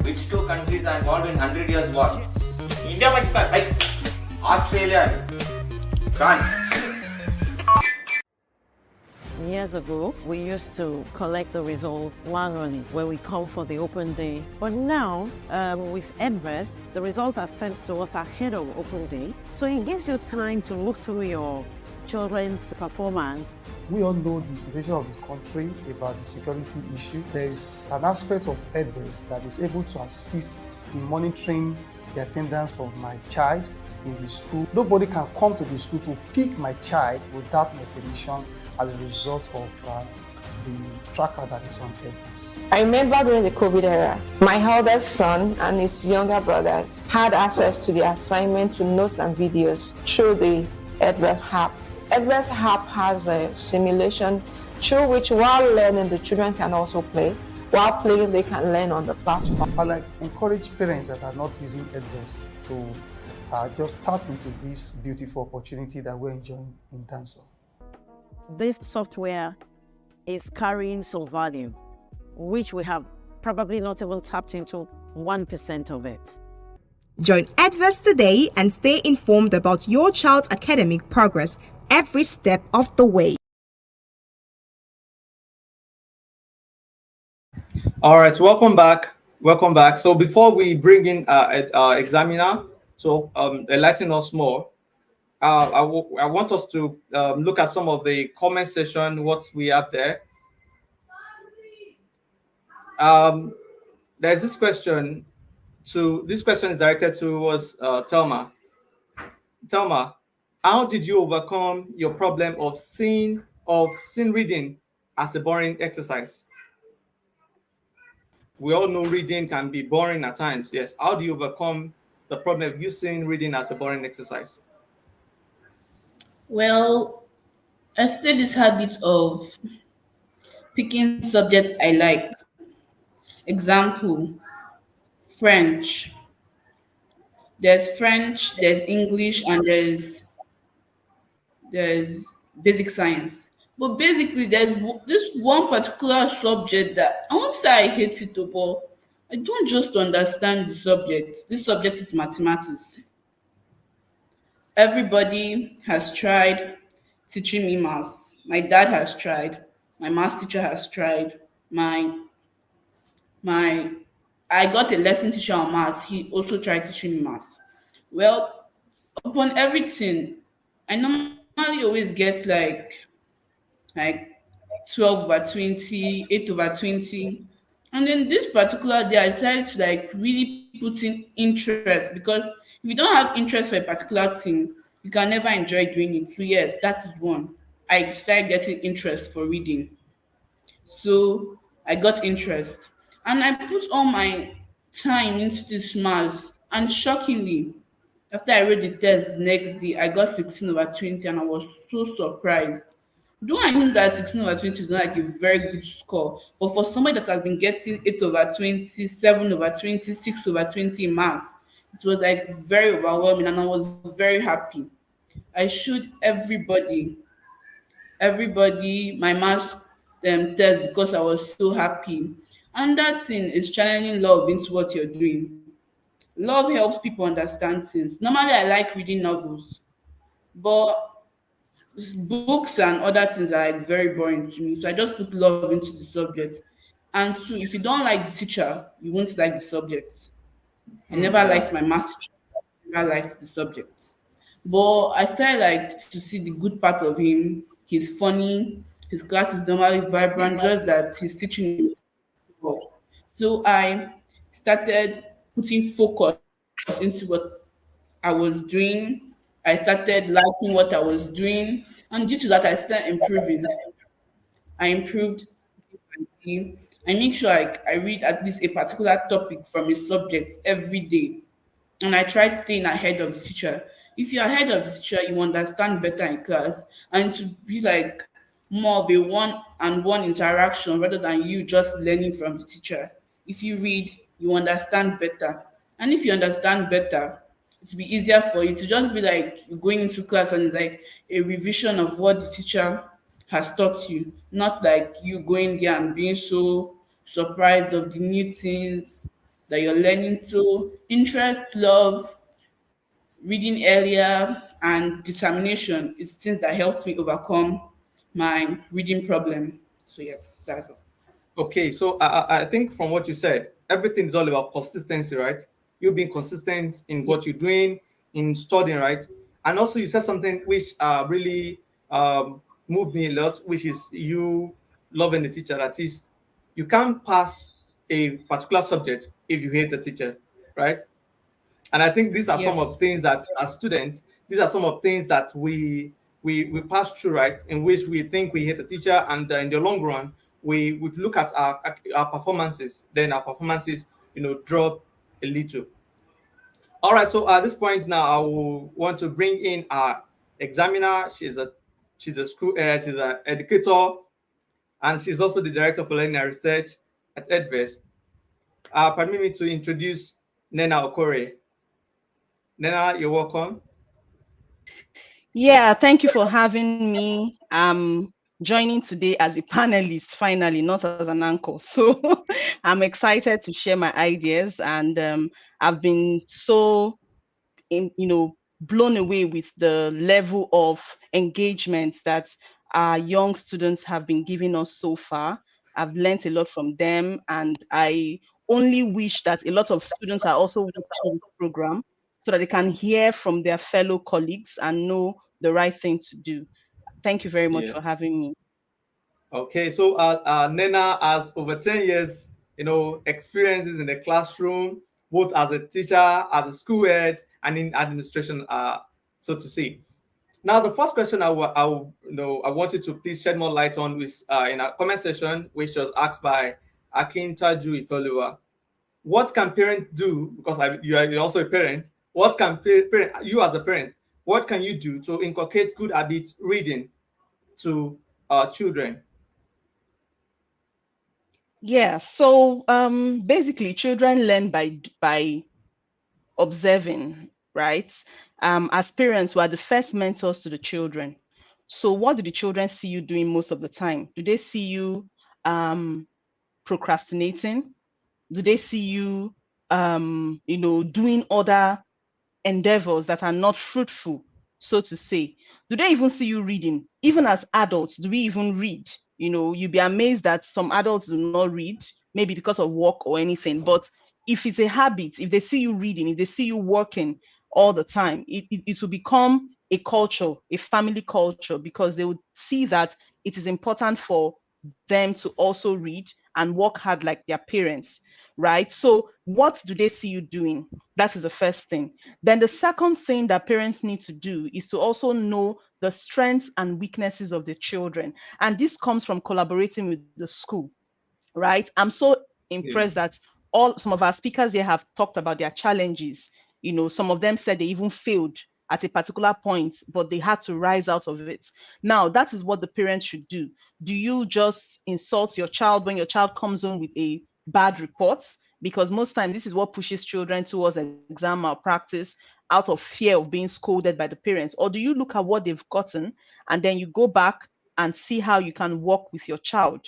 Which two countries are involved in 100 Years' War? India, Pakistan. Australia. France. Years ago, we used to collect the results manually when we come for the open day. But now, with Edvest, the results are sent to us ahead of open day. So it gives you time to look through your children's performance. We all know the situation of the country about the security issue. There is an aspect of Edvest that is able to assist in monitoring the attendance of my child in the school. Nobody can come to the school to pick my child without my permission as a result of the tracker that is on Edvest. I remember during the COVID era, my eldest son and his younger brothers had access to the assignment to notes and videos through the Edvest app. Edvest app has a simulation through which, while learning, the children can also play. While playing, they can learn on the platform. I like encourage parents that are not using Edvest to just tap into this beautiful opportunity that we're enjoying in Dancer. This software is carrying some value, which we have probably not even tapped into 1% of it. Join Edvest today and stay informed about your child's academic progress every step of the way. All right, welcome back. Welcome back. So before we bring in our examiner to enlighten us more, I want us to look at some of the comment section, what we have there. There's this question. This question is directed towards Thelma. Thelma, how did you overcome your problem of seeing reading as a boring exercise? We all know reading can be boring at times. Yes. How do you overcome the problem of you seeing reading as a boring exercise? Well, I started this habit of picking subjects I like. Example, French. There's French, there's English, and there's basic science. But basically, there's this one particular subject that I won't say I hate it, but I don't just understand the subject. This subject is mathematics. Everybody has tried teaching me maths. My dad has tried. My maths teacher has tried. I got a lesson teacher on maths. He also tried teaching me maths. Well, upon everything, I normally always get like 12 over 20, 8 over 20. And then this particular day, I decided to like really put in interest, because if you don't have interest for a particular thing, you can never enjoy doing it. So yes, that is one. I started getting interest for reading. So I got interest. And I put all my time into this maths. And shockingly, after I wrote the test the next day, I got 16 over 20 and I was so surprised. Though I knew that 16 over 20 is not like a very good score, but for somebody that has been getting 8 over 20, 7 over 20, 6 over 20 in maths, it was like very overwhelming and I was very happy. I showed everybody my maths test because I was so happy. And that thing is channeling love into what you're doing. Love helps people understand things. Normally, I like reading novels, but books and other things are like very boring to me. So I just put love into the subject. And two, if you don't like the teacher, you won't like the subject. I never liked my math teacher. I never liked the subject. But I started like to see the good part of him. He's funny. His class is normally vibrant, just that his teaching is poor. So I started putting focus into what I was doing. I started liking what I was doing, and due to that, I started improving. I improved. I make sure I read at least a particular topic from a subject every day, and I tried staying ahead of the teacher. If you're ahead of the teacher, you understand better in class, and to be like more of a one-on-one interaction rather than you just learning from the teacher. If you read, you understand better, and if you understand better, it will be easier for you to just be like you're going into class and it's like a revision of what the teacher has taught you, not like you going there and being so surprised of the new things that you're learning. So interest, love, reading earlier, and determination is things that helps me overcome my reading problem. So yes, that's all. Okay, so I think from what you said, everything is all about consistency, right? You being consistent in what you're doing, in studying, right? And also you said something which really moved me a lot, which is you loving the teacher. That is, you can't pass a particular subject if you hate the teacher, right? And I think these are some Yes. of things that as students, these are some of things that we pass through, right? In which we think we hate the teacher, and in the long run, we look at our performances, then our performances, drop a little. All right, so at this point now, I will want to bring in our examiner. She's a school she's an educator, and she's also the director for learning and research at Edvest. Permit me to introduce Nena Okore. Nena, you're welcome. Yeah, thank you for having me. I'm joining today as a panelist, finally, not as an anchor. So I'm excited to share my ideas, and I've been so, blown away with the level of engagement that our young students have been giving us so far. I've learned a lot from them, and I only wish that a lot of students are also watching this program so that they can hear from their fellow colleagues and know the right thing to do. Thank you very much for Yes. having me. Okay, so Nena has over 10 years, experiences in the classroom, both as a teacher, as a school head, and in administration, so to say. Now, the first question I wanted to please shed more light on was in our comment section, which was asked by Akin Taju Ifeoluwa. What can parents do? Because you're also a parent. What can you as a parent? What can you do to inculcate good habits reading to children? Yeah, so basically children learn by observing, right? As parents, we are the first mentors to the children. So what do the children see you doing most of the time? Do they see you procrastinating? Do they see you doing other endeavors that are not fruitful, so to say? Do they even see you reading? Even as adults, do we even read? You'd be amazed that some adults do not read, maybe because of work or anything. But if it's a habit, if they see you reading, if they see you working all the time, it will become a culture, a family culture, because they would see that it is important for them to also read and work hard like their parents, right? So what do they see you doing? That is the first thing. Then the second thing that parents need to do is to also know the strengths and weaknesses of the children. And this comes from collaborating with the school, right? I'm so impressed that some of our speakers here have talked about their challenges. Some of them said they even failed at a particular point, but they had to rise out of it. Now, that is what the parents should do. Do you just insult your child when your child comes home with a bad report? Because most times this is what pushes children towards exam malpractice out of fear of being scolded by the parents. Or do you look at what they've gotten and then you go back and see how you can work with your child?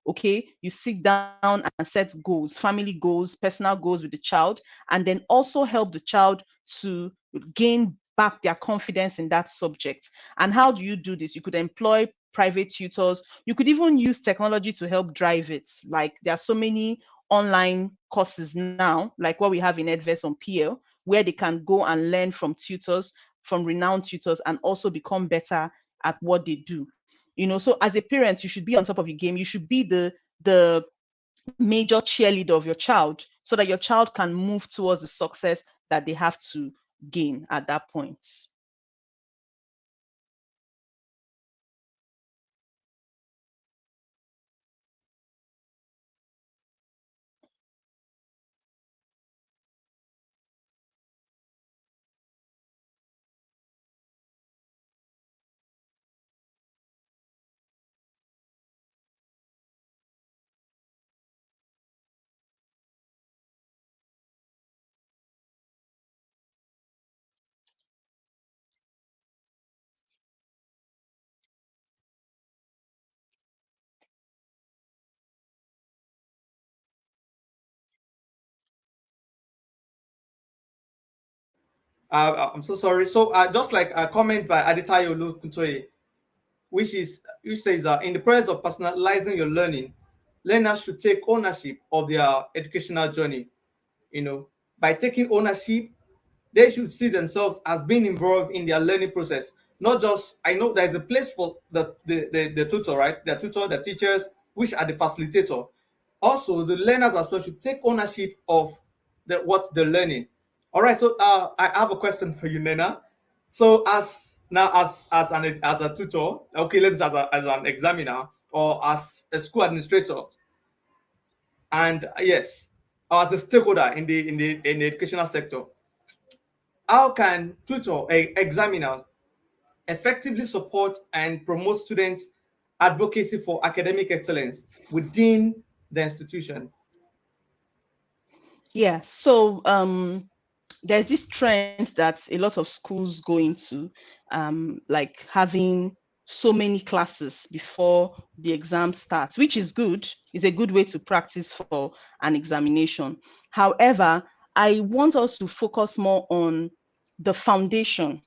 Okay, you sit down and set goals, family goals, personal goals with the child, and then also help the child to gain back their confidence in that subject. And how do you do this? You could employ private tutors. You could even use technology to help drive it. Like there are so many online courses now, like what we have in Edvest on PL, where they can go and learn from tutors, from renowned tutors, and also become better at what they do. So as a parent, you should be on top of your game. You should be the major cheerleader of your child so that your child can move towards the success that they have to gain at that point. I'm so sorry. So just like a comment by Aditayo Lukuntoye, which says in the process of personalizing your learning, learners should take ownership of their educational journey. By taking ownership, they should see themselves as being involved in their learning process. Not just, I know there's a place for the tutor, right? The tutor, the teachers, which are the facilitator. Also, the learners as well should take ownership of what they're learning. All right, so I have a question for you, Nena. So as a tutor, okay, let's say as an examiner or as a school administrator, and yes, as a stakeholder in the educational sector, how can examiners effectively support and promote students' advocacy for academic excellence within the institution? Yeah, so there's this trend that a lot of schools go into, like having so many classes before the exam starts, which is good. It's a good way to practice for an examination. However, I want us to focus more on the foundation,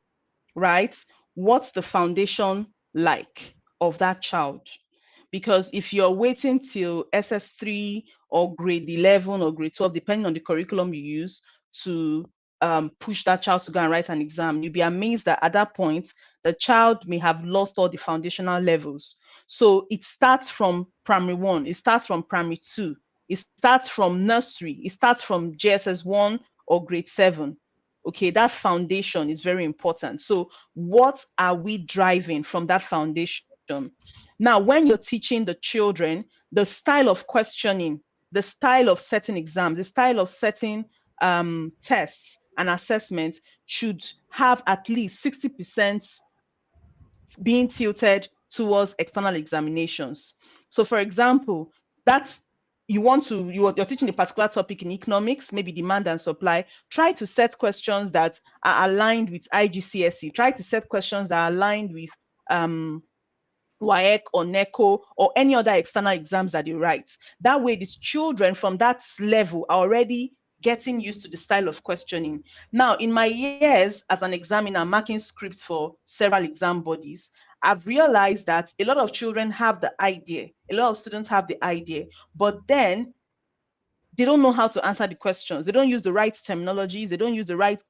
right? What's the foundation like of that child? Because if you're waiting till SS3 or grade 11 or grade 12, depending on the curriculum you use, to push that child to go and write an exam, you'll be amazed that at that point, the child may have lost all the foundational levels. So it starts from primary 1, it starts from primary 2, it starts from nursery, it starts from JSS 1 or grade 7. Okay, that foundation is very important. So what are we driving from that foundation? Now, when you're teaching the children, the style of questioning, the style of setting exams, the style of setting tests and assessments should have at least 60% being tilted towards external examinations. So, for example, that's you're teaching a particular topic in economics, maybe demand and supply. Try to set questions that are aligned with IGCSE. Try to set questions that are aligned with WAEC or NECO or any other external exams that you write. That way, these children from that level are already getting used to the style of questioning. Now, in my years as an examiner, marking scripts for several exam bodies, I've realized that a lot of children have the idea, a lot of students have the idea, but then they don't know how to answer the questions. They don't use the right terminologies. They don't use the right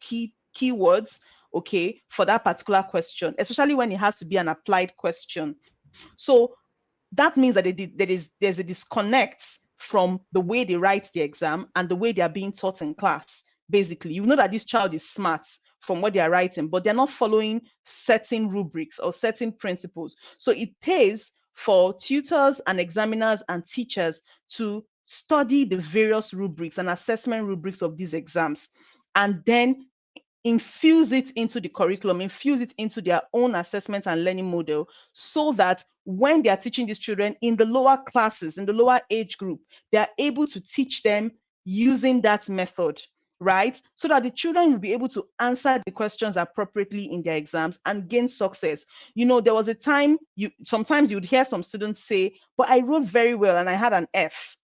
keywords, okay, for that particular question, especially when it has to be an applied question. So that means that there's a disconnect from the way they write the exam and the way they are being taught in class. Basically, you know that this child is smart from what they are writing, but they're not following certain rubrics or certain principles. So it pays for tutors and examiners and teachers to study the various rubrics and assessment rubrics of these exams, and then infuse it into the curriculum, infuse it into their own assessment and learning model, so that when they are teaching these children in the lower classes, in the lower age group, they are able to teach them using that method, right? So that the children will be able to answer the questions appropriately in their exams and gain success. You know, there was a time sometimes you'd hear some students say, but I wrote very well and I had an F.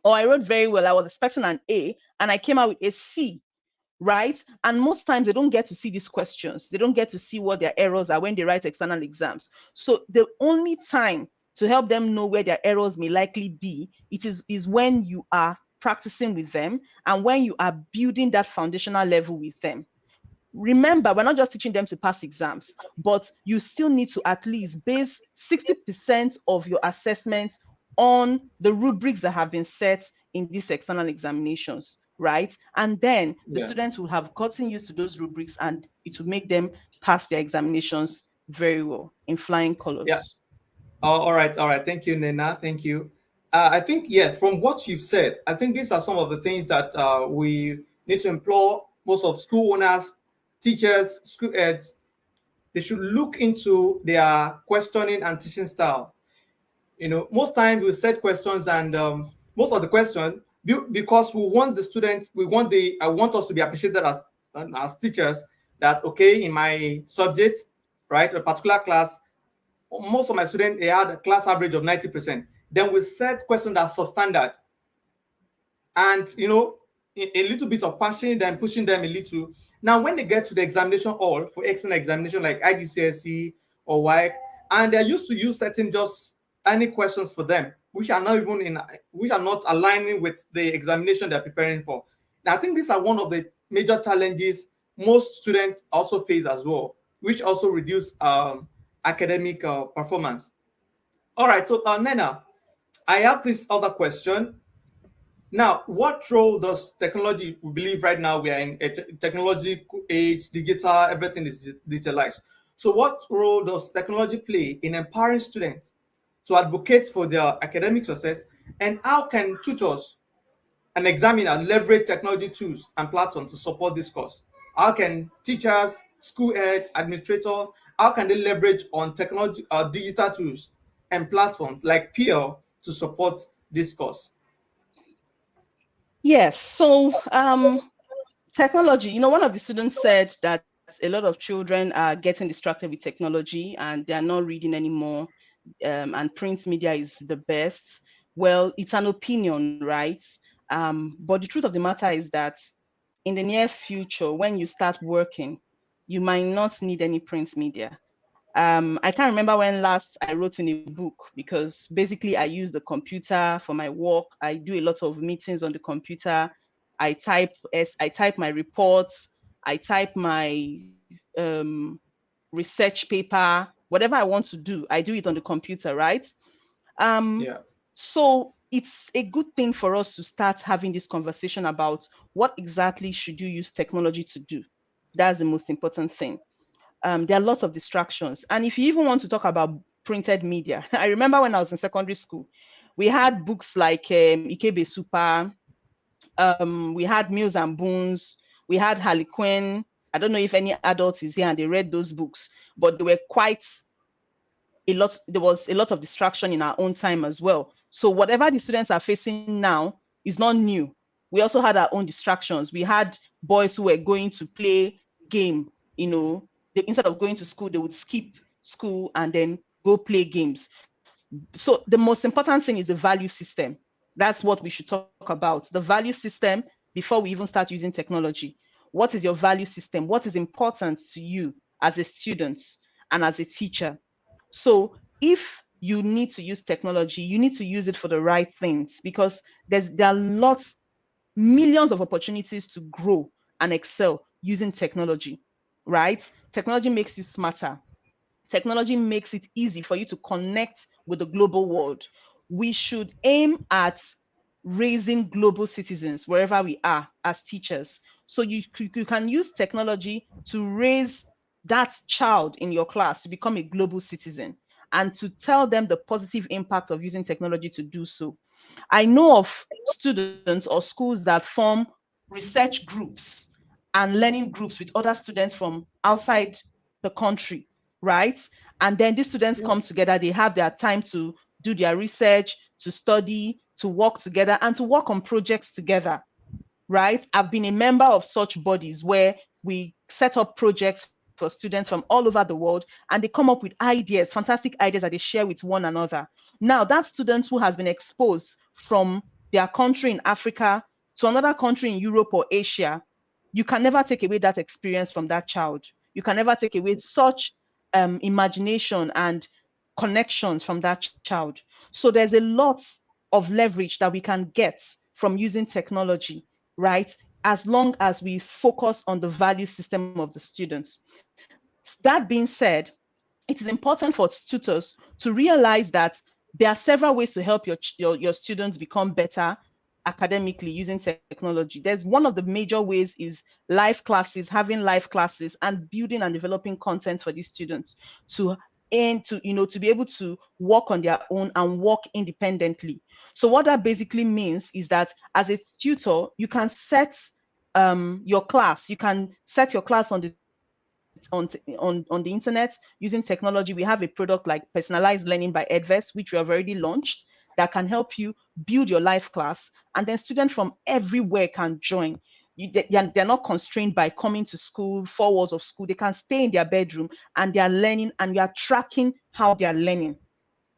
Or I wrote very well, I was expecting an A and I came out with a C, right? And most times they don't get to see these questions. They don't get to see what their errors are when they write external exams. So the only time to help them know where their errors may likely be, is when you are practicing with them and when you are building that foundational level with them. Remember, we're not just teaching them to pass exams, but you still need to at least base 60% of your assessments on the rubrics that have been set in these external examinations, right? And then the students will have gotten used to those rubrics and it will make them pass their examinations very well in flying colors. Yeah. All right. Thank you, Nena. Thank you. I think, from what you've said, I think these are some of the things that we need to implore most of school owners, teachers, school heads. They should look into their questioning and teaching style. Most times we set questions and most of the questions, because we want the students, I want us to be appreciated as teachers, that, okay, in my subject, right, a particular class, most of my students, they had a class average of 90%. Then we set questions that are substandard. And, a little bit of passion, then pushing them a little. Now, when they get to the examination hall for external examination like IGCSE or WAEC, and they're used to use certain just any questions for them, which are not even which are not aligning with the examination they're preparing for. Now, I think these are one of the major challenges most students also face as well, which also reduce academic performance. All right, so Nena, I have this other question. Now, what role does technology, we believe right now we are in a technology age, digital, everything is digitalized. So what role does technology play in empowering students to advocate for their academic success? And how can tutors and examiners leverage technology tools and platforms to support this cause? How can teachers, school head, administrators, how can they leverage on technology, digital tools and platforms like PL to support this cause? Yes. So technology, one of the students said that a lot of children are getting distracted with technology and they're not reading anymore, and print media is the best. Well, it's an opinion, right? But the truth of the matter is that in the near future, when you start working, you might not need any print media. I can't remember when last I wrote in a book, because basically I use the computer for my work. I do a lot of meetings on the computer. I type my reports. I type my research paper. Whatever I want to do, I do it on the computer, right? So it's a good thing for us to start having this conversation about what exactly should you use technology to do. That's the most important thing. There are lots of distractions. And if you even want to talk about printed media, I remember when I was in secondary school, we had books like Ikebe Super, we had Mills and Boons, we had Harlequin. I don't know if any adults is here and they read those books, but they were quite a lot. There was a lot of distraction in our own time as well. So whatever the students are facing now is not new. We also had our own distractions. We had boys who were going to play game, instead of going to school, they would skip school and then go play games. So the most important thing is the value system. That's what we should talk about. The value system before we even start using technology. What is your value system? What is important to you as a student and as a teacher? So if you need to use technology, you need to use it for the right things, because there are lots, millions of opportunities to grow and excel using technology, right? Technology makes you smarter. Technology makes it easy for you to connect with the global world. We should aim at raising global citizens wherever we are as teachers. So you can use technology to raise that child in your class to become a global citizen and to tell them the positive impact of using technology to do so. I know of students or schools that form research groups and learning groups with other students from outside the country, right? And then these students come together, they have their time to do their research, to study, to work together, and to work on projects together, right? I've been a member of such bodies where we set up projects for students from all over the world, and they come up with ideas, fantastic ideas that they share with one another. Now, that student who has been exposed from their country in Africa to another country in Europe or Asia, you can never take away that experience from that child. You can never take away such imagination and connections from that child. So there's a lot of leverage that we can get from using technology, right? As long as we focus on the value system of the students. That being said, it is important for tutors to realize that there are several ways to help your students become better academically using technology. There's one of the major ways is live classes, having live classes and building and developing content for these students to be able to work on their own and work independently. So what that basically means is that as a tutor, you can set your class, on the internet using technology. We have a product like Personalized Learning by Edvest, which we have already launched, that can help you build your live class, and then students from everywhere can join. They're not constrained by coming to school, 4 walls of school. They can stay in their bedroom and they are learning, and we are tracking how they are learning,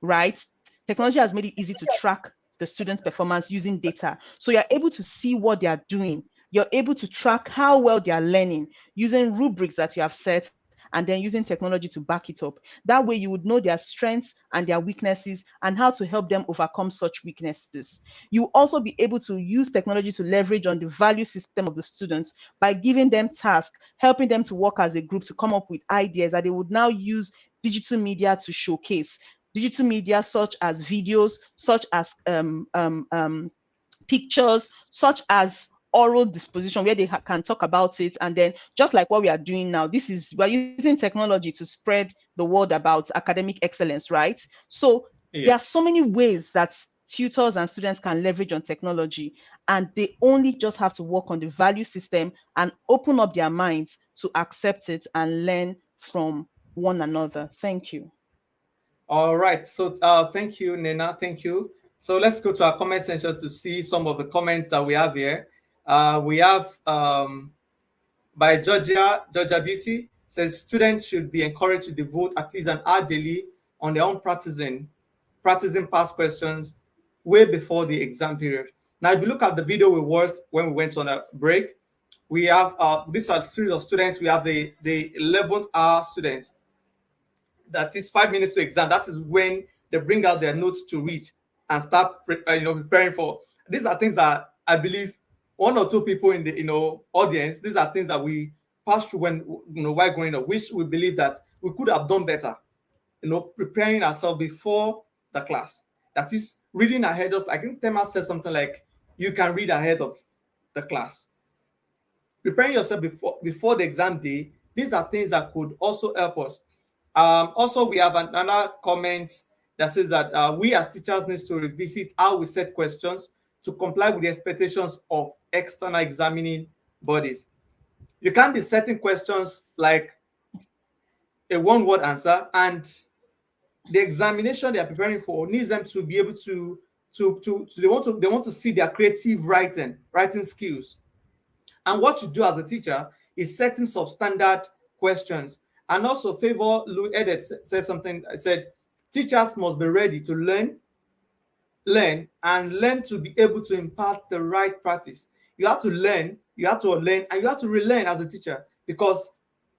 right? Technology has made it easy to track the students' performance using data. So you're able to see what they are doing, you're able to track how well they are learning using rubrics that you have set, and then using technology to back it up. That way you would know their strengths and their weaknesses and how to help them overcome such weaknesses. You also be able to use technology to leverage on the value system of the students by giving them tasks, helping them to work as a group to come up with ideas that they would now use digital media to showcase. Digital media such as videos, such as pictures, such as oral disposition where they can talk about it. And then just like what we are doing now, we're using technology to spread the word about academic excellence, right? So there are so many ways that tutors and students can leverage on technology, and they only just have to work on the value system and open up their minds to accept it and learn from one another. Thank you. All right. So thank you, Nena. Thank you. So let's go to our comment section to see some of the comments that we have here. We have by Georgia Beauty says students should be encouraged to devote at least an hour daily on their own practicing past questions way before the exam period. Now, if you look at the video we watched when we went on a break, we have these are a series of students. We have the 11th hour students. That is 5 minutes to exam. That is when they bring out their notes to read and start preparing for. These are things that I believe one or two people in the audience. These are things that we pass through when while growing up, which we believe that we could have done better. Preparing ourselves before the class. That is reading ahead. Just I think Tema said something like, "You can read ahead of the class." Preparing yourself before the exam day. These are things that could also help us. Also, we have another comment that says that we as teachers need to revisit how we set questions to comply with the expectations of external examining bodies. You can't be setting questions like a one-word answer, and the examination they are preparing for needs them to be able to they want to see their creative writing skills. And what you do as a teacher is setting substandard questions. And also, Favor Lou Edet said something. I said, teachers must be ready to learn to be able to impart the right practice. You have to learn, and you have to relearn as a teacher, because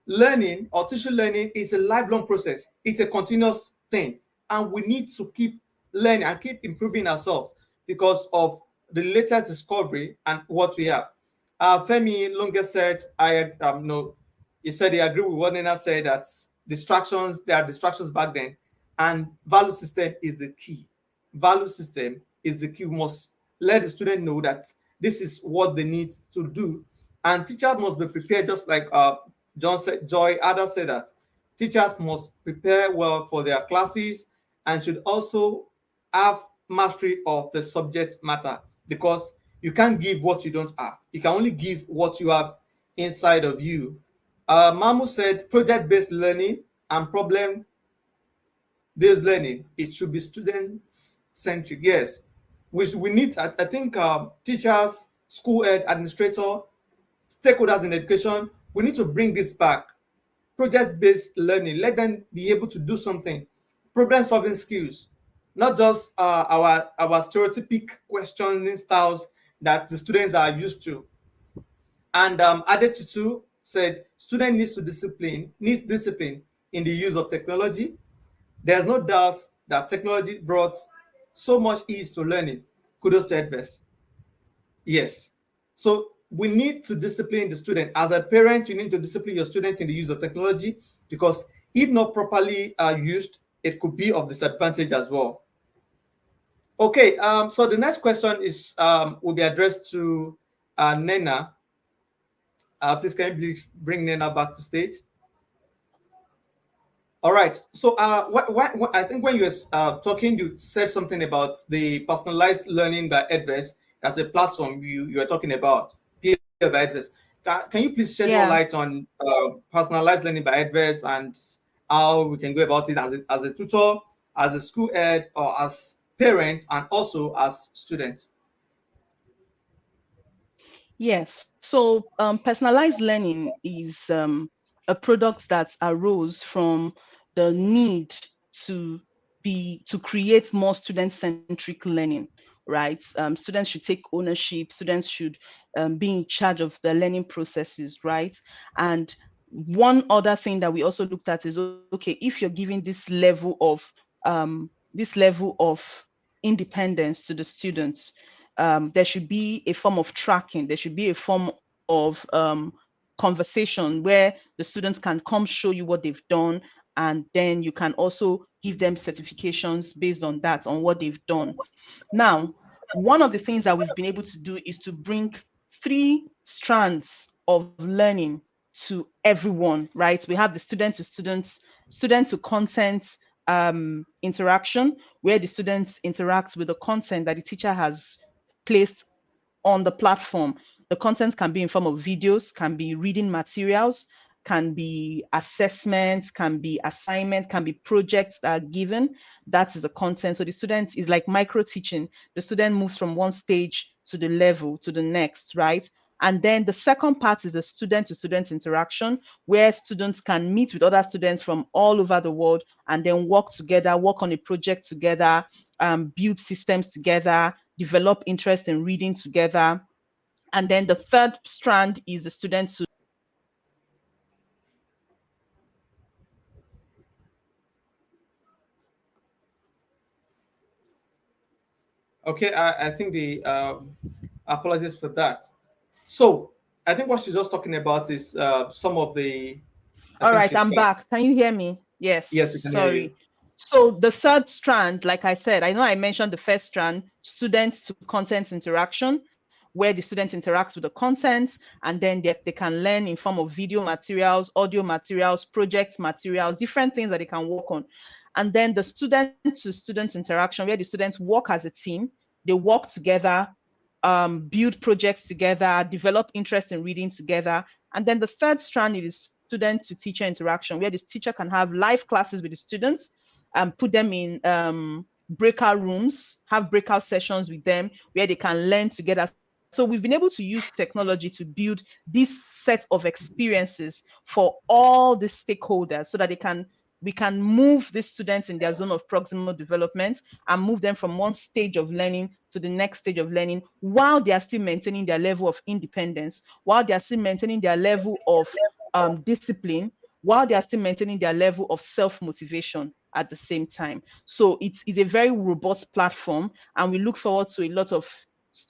learning or teaching learning is a lifelong process. It's a continuous thing. And we need to keep learning and keep improving ourselves because of the latest discovery and what we have. Femi Lunge said, he said he agreed with what Nena said, that there are distractions back then, and value system is the key. Value system is the key. We must let the student know that this is what they need to do, and teachers must be prepared, just like Joy Ada said, that teachers must prepare well for their classes and should also have mastery of the subject matter, because you can't give what you don't have. You can only give what you have inside of you. Mamu said project-based learning and problem-based learning, it should be student-centric. Yes, we need, I think, teachers, school ed, administrator, stakeholders in education, we need to bring this back. Project-based learning, let them be able to do something. Problem-solving skills, not just our stereotypic questioning styles that the students are used to. And Adetutu said, student needs discipline in the use of technology. There's no doubt that technology brought so much ease to learning. Kudos to Edvest. Yes. So we need to discipline the student. As a parent, you need to discipline your student in the use of technology, because if not properly used, it could be of disadvantage as well. Okay, so the next question is will be addressed to Nena. Please, can you please bring Nena back to stage? All right. So what I think when you were talking, you said something about the personalized learning by Edvest as a platform you were talking about. By Edvest. Can you please shed more light on personalized learning by Edvest and how we can go about it as a tutor, as a school ed, or as parent, and also as student? Yes. So personalized learning is a product that arose from the need to create more student-centric learning. right? Students should take ownership. Students should be in charge of the learning processes, right? And one other thing that we also looked at is, okay, if you're giving this level of independence to the students, there should be a form of tracking. There should be a form of conversation where the students can come show you what they've done, and then you can also give them certifications based on that, on what they've done. Now, one of the things that we've been able to do is to bring 3 strands of learning to everyone, right? We have the student to students, student to content interaction, where the students interact with the content that the teacher has placed on the platform. The content can be in form of videos, can be reading materials, can be assessments, can be assignments, can be projects that are given. That is the content. So the student is like micro teaching. The student moves from one stage to the level to the next, right? And then the second part is the student to student interaction, where students can meet with other students from all over the world and then work together, work on a project together, build systems together, develop interest in reading together. And then the third strand is the student to Okay, I think the apologies for that. So I think what she's just talking about is some of the. I All think right, she's I'm back. Can you hear me? Yes, Yes, we can hear you. sorry. So the third strand, like I said, I know I mentioned the first strand, student to content interaction, where the student interacts with the content, and then they can learn in form of video materials, audio materials, project materials, different things that they can work on. And then the student to student interaction, where the students work as a team, they work together, build projects together, develop interest in reading together. And then the third strand is student to teacher interaction, where the teacher can have live classes with the students and put them in breakout rooms, have breakout sessions with them where they can learn together. So we've been able to use technology to build this set of experiences for all the stakeholders so that we can move the students in their zone of proximal development and move them from one stage of learning to the next stage of learning while they are still maintaining their level of independence, while they are still maintaining their level of discipline, while they are still maintaining their level of self-motivation at the same time. So it's a very robust platform, and we look forward to a lot of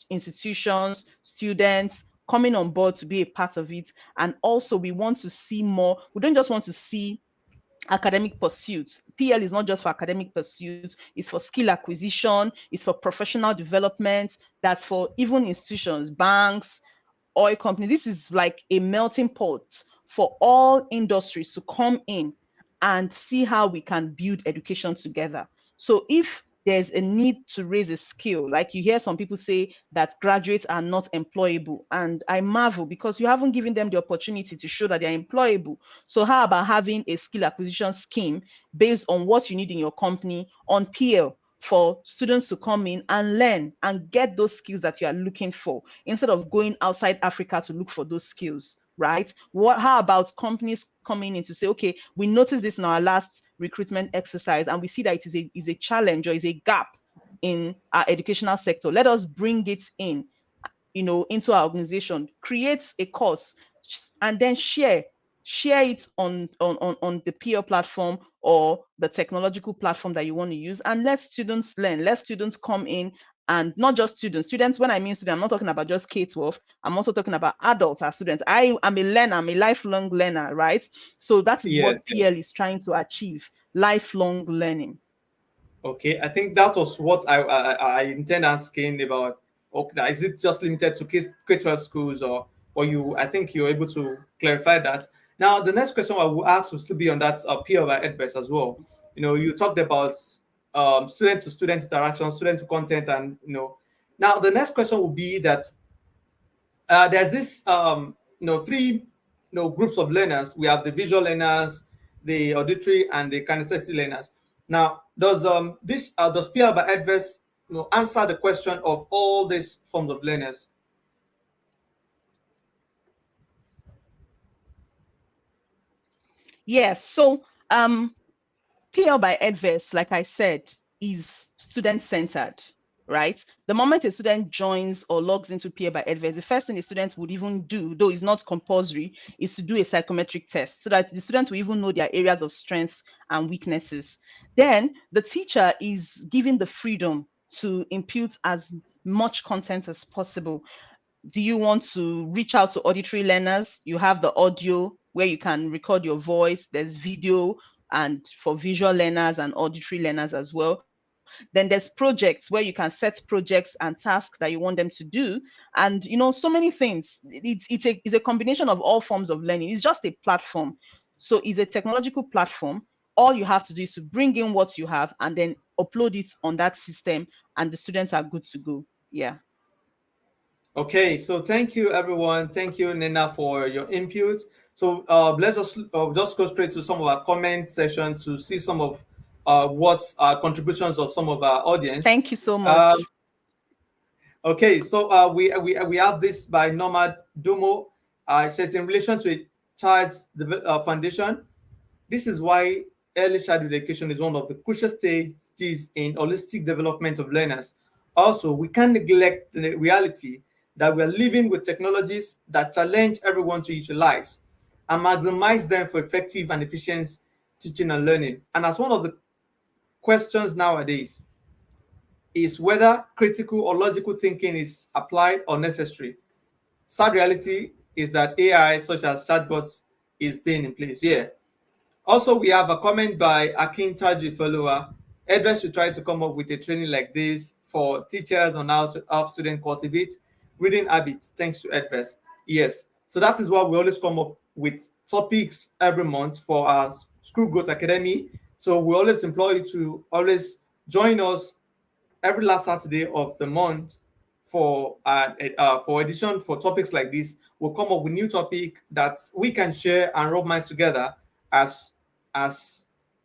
institutions, students coming on board to be a part of it. And also we want to see more. We don't just want to see academic pursuits. PL is not just for academic pursuits, it's for skill acquisition, it's for professional development, that's for even institutions, banks, oil companies. This is like a melting pot for all industries to come in and see how we can build education together. So if there's a need to raise a skill, like you hear some people say that graduates are not employable, and I marvel because you haven't given them the opportunity to show that they're employable. So how about having a skill acquisition scheme based on what you need in your company on PL, for students to come in and learn and get those skills that you are looking for instead of going outside Africa to look for those skills, right? How about companies coming in to say, okay, we noticed this in our last recruitment exercise and we see that it is a challenge or is a gap in our educational sector. Let us bring it in, into our organization, create a course, and then share it on the peer platform or the technological platform that you want to use, and let students learn. Let students come in, and not just students. When I mean students, I'm not talking about just K-12. I'm also talking about adults as students. I am a learner. I'm a lifelong learner, right? So that is what PL is trying to achieve: lifelong learning. Okay, I think that was what I intend asking about. Okay, is it just limited to K-12 schools, or you? I think you're able to clarify that. Now, the next question I will ask will still be on that peer by Edvest as well. You talked about student to student interaction, student to content, and now the next question will be that there's this three groups of learners. We have the visual learners, the auditory, and the kinesthetic learners. Now, does peer by Edvest answer the question of all these forms of learners? Yes. So PL by Edvest, like I said, is student-centered, right? The moment a student joins or logs into Peer by Edvest, the first thing the students would even do, though it's not compulsory, is to do a psychometric test so that the students will even know their areas of strength and weaknesses. Then the teacher is given the freedom to impute as much content as possible. Do you want to reach out to auditory learners? You have the audio where you can record your voice. There's video and for visual learners and auditory learners as well. Then there's projects where you can set projects and tasks that you want them to do. And, so many things. It's a combination of all forms of learning. It's just a platform. So it's a technological platform. All you have to do is to bring in what you have and then upload it on that system, and the students are good to go. Yeah. Okay, so thank you, everyone. Thank you, Nina, for your input. So let's just go straight to some of our comment section to see some of what's contributions of some of our audience. Thank you so much. Okay, so we have this by Nomad Dumo. It says, in relation to a child's foundation, this is why early childhood education is one of the crucial stages in holistic development of learners. Also, we can't neglect the reality that we are living with technologies that challenge everyone to utilize and maximize them for effective and efficient teaching and learning. And as one of the questions nowadays is whether critical or logical thinking is applied or necessary. Sad reality is that AI, such as chatbots, is being in place here. Also, we have a comment by Akin Taji Follower. Edvest should try to come up with a training like this for teachers on how to help students cultivate reading habits, thanks to Edvest. Yes, so that is why we always come up with topics every month for our School Growth Academy. So we always implore you to always join us every last Saturday of the month for edition for topics like this. We'll come up with new topic that we can share and rub minds together as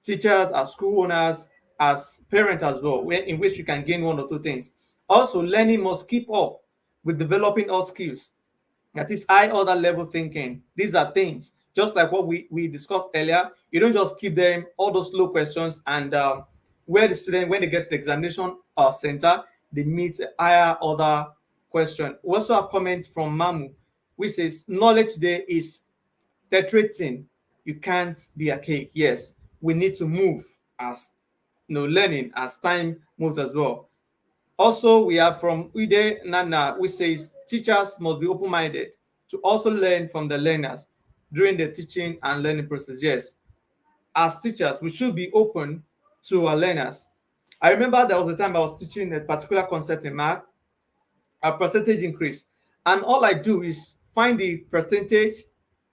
teachers, as school owners, as parents as well, in which we can gain one or two things. Also, learning must keep up with developing all skills. That is high order level thinking. These are things, just like what we discussed earlier. You don't just give them all those low questions and where the student, when they get to the examination center, they meet a higher order question. We also have comments from Mamu, which says, knowledge today is tetrating. You can't be a cake. Yes, we need to move as learning as time moves as well. Also, we have from Ude Nana, which says teachers must be open-minded to also learn from the learners during the teaching and learning process. Yes, as teachers, we should be open to our learners. I remember there was a time I was teaching a particular concept in math, a percentage increase, and all I do is find the percentage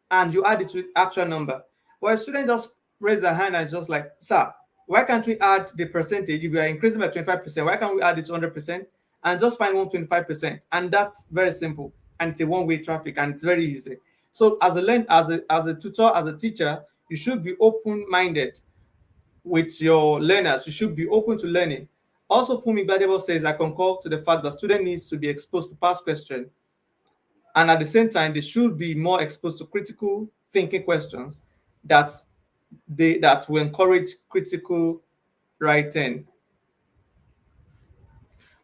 and you add it to the actual number. Well, a student just raise their hand and just like, sir, why can't we add the percentage? If we are increasing by 25%, why can't we add it to 100% and just find 125%? And that's very simple. And it's a one-way traffic and it's very easy. So as a tutor, as a teacher, you should be open-minded with your learners. You should be open to learning. Also, Fumi Badebo says, I concur to the fact that student needs to be exposed to past questions. And at the same time, they should be more exposed to critical thinking questions that will encourage critical writing.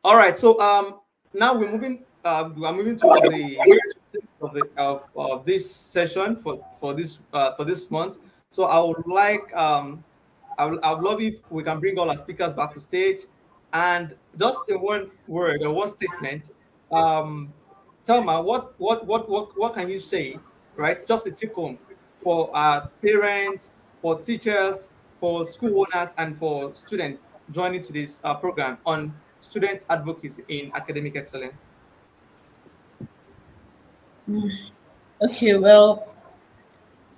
All right, so now we're moving towards the of this session for this month. So I would like I would love if we can bring all our speakers back to stage, and just in one word or one statement, Thelma, what can you say, right? Just a take home for parents, for teachers, for school owners, and for students joining to this program on student advocacy in academic excellence. Okay, well,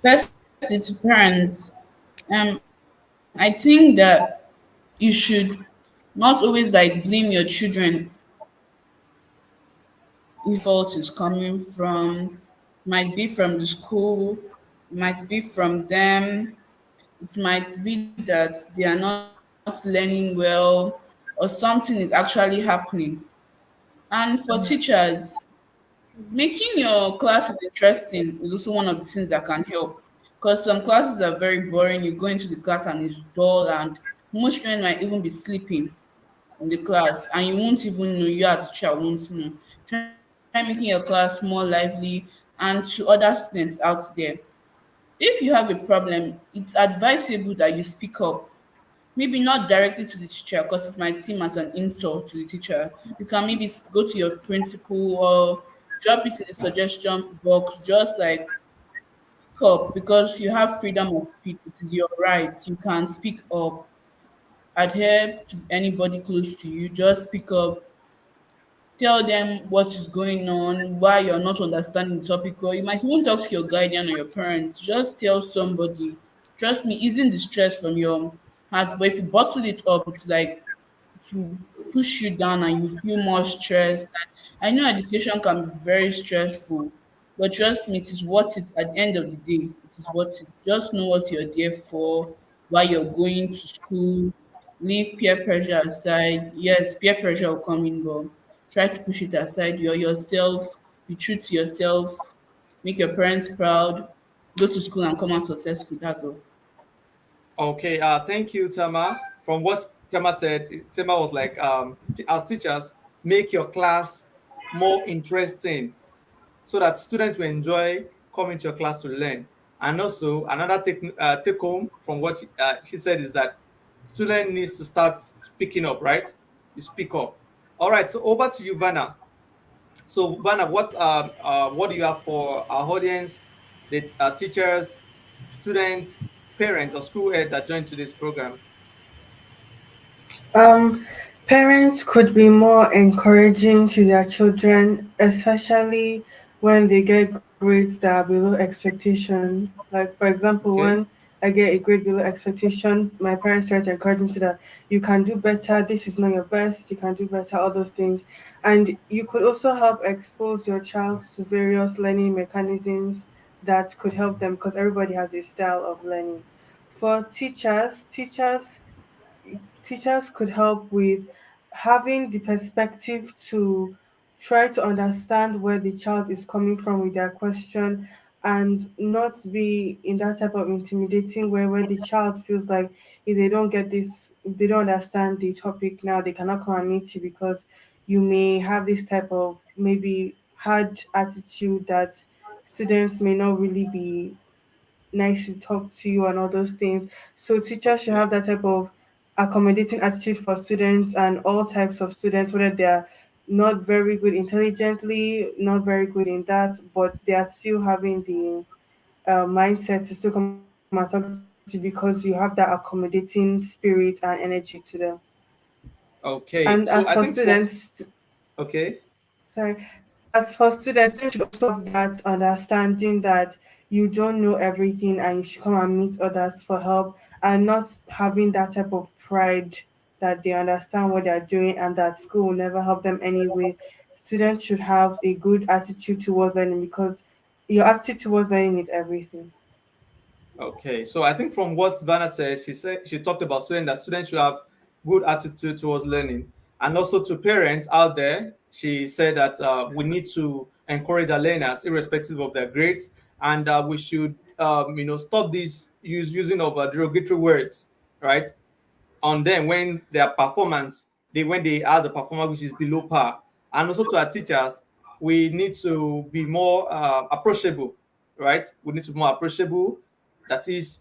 first it's parents. I think that you should not always blame your children. If fault is coming from, might be from the school, might be from them, it might be that they are not learning well, or something is actually happening. And for teachers, making your classes interesting is also one of the things that can help. Because some classes are very boring. You go into the class and it's dull, and most students might even be sleeping. in the class, and you won't even know, you as a teacher won't know. Try making your class more lively, and to other students out there. If you have a problem, it's advisable that you speak up. Maybe not directly to the teacher because it might seem as an insult to the teacher. You can maybe go to your principal or drop it in the suggestion box, just like speak up because you have freedom of speech. It is your right. You can speak up, adhere to anybody close to you, just speak up, tell them what is going on, why you're not understanding the topic, or you might even talk to your guardian or your parents. Just tell somebody. Trust me, easing the stress from your heart. But if you bottle it up, it's like to push you down and you feel more stressed. And I know education can be very stressful, but trust me, it is worth it at the end of the day. It is worth it. Just know what you're there for, why you're going to school. Leave peer pressure aside. Yes, peer pressure will come in, but try to push it aside. You're yourself, be true to yourself, make your parents proud, go to school and come out successful. That's all. Okay, thank you, Tama. From what Tama said, Tama was like, as teachers, make your class more interesting so that students will enjoy coming to your class to learn. And also, another take home from what she said is that student needs to start speaking up, right? You speak up. All right, so over to you, Vanna. So, Vanna, what do you have for our audience, the teachers, students, parents, or school head that joined today's program? Um, Parents could be more encouraging to their children, especially when they get grades that are below expectation. Like, for example, Okay. when I get a grade below expectation, my parents try to encourage me to that you can do better, this is not your best, you can do better, all those things. And you could also help expose your child to various learning mechanisms that could help them because everybody has a style of learning. For teachers could help with having the perspective to try to understand where the child is coming from with their question and not be in that type of intimidating way where the child feels like if they don't get this, if they don't understand the topic now, they cannot come and meet you because you may have this type of maybe hard attitude that students may not really be nice to talk to you and all those things. So teachers should Okay. have that type of accommodating attitude for students and all types of students, whether they're not very good intelligently, not very good in that, but they are still having the mindset to still come and talk to you because you have that accommodating spirit and energy to them. And as Okay. for So I think students, okay. sorry, as for students, students should also have that understanding that you don't know everything and you should come and meet others for help and not having that type of pride that they understand what they're doing and that school will never help them anyway. Students should have a good attitude towards learning because your attitude towards learning is everything. Okay, so I think from what Vanna said, she talked about students should have good attitude towards learning, and also to parents out there, she said that we need to encourage our learners irrespective of their grades, and we should stop this using of derogatory words, right? On them when their performance when they have the performance which is below par, and also to our teachers we need to be more approachable, right? We need to be more approachable. That is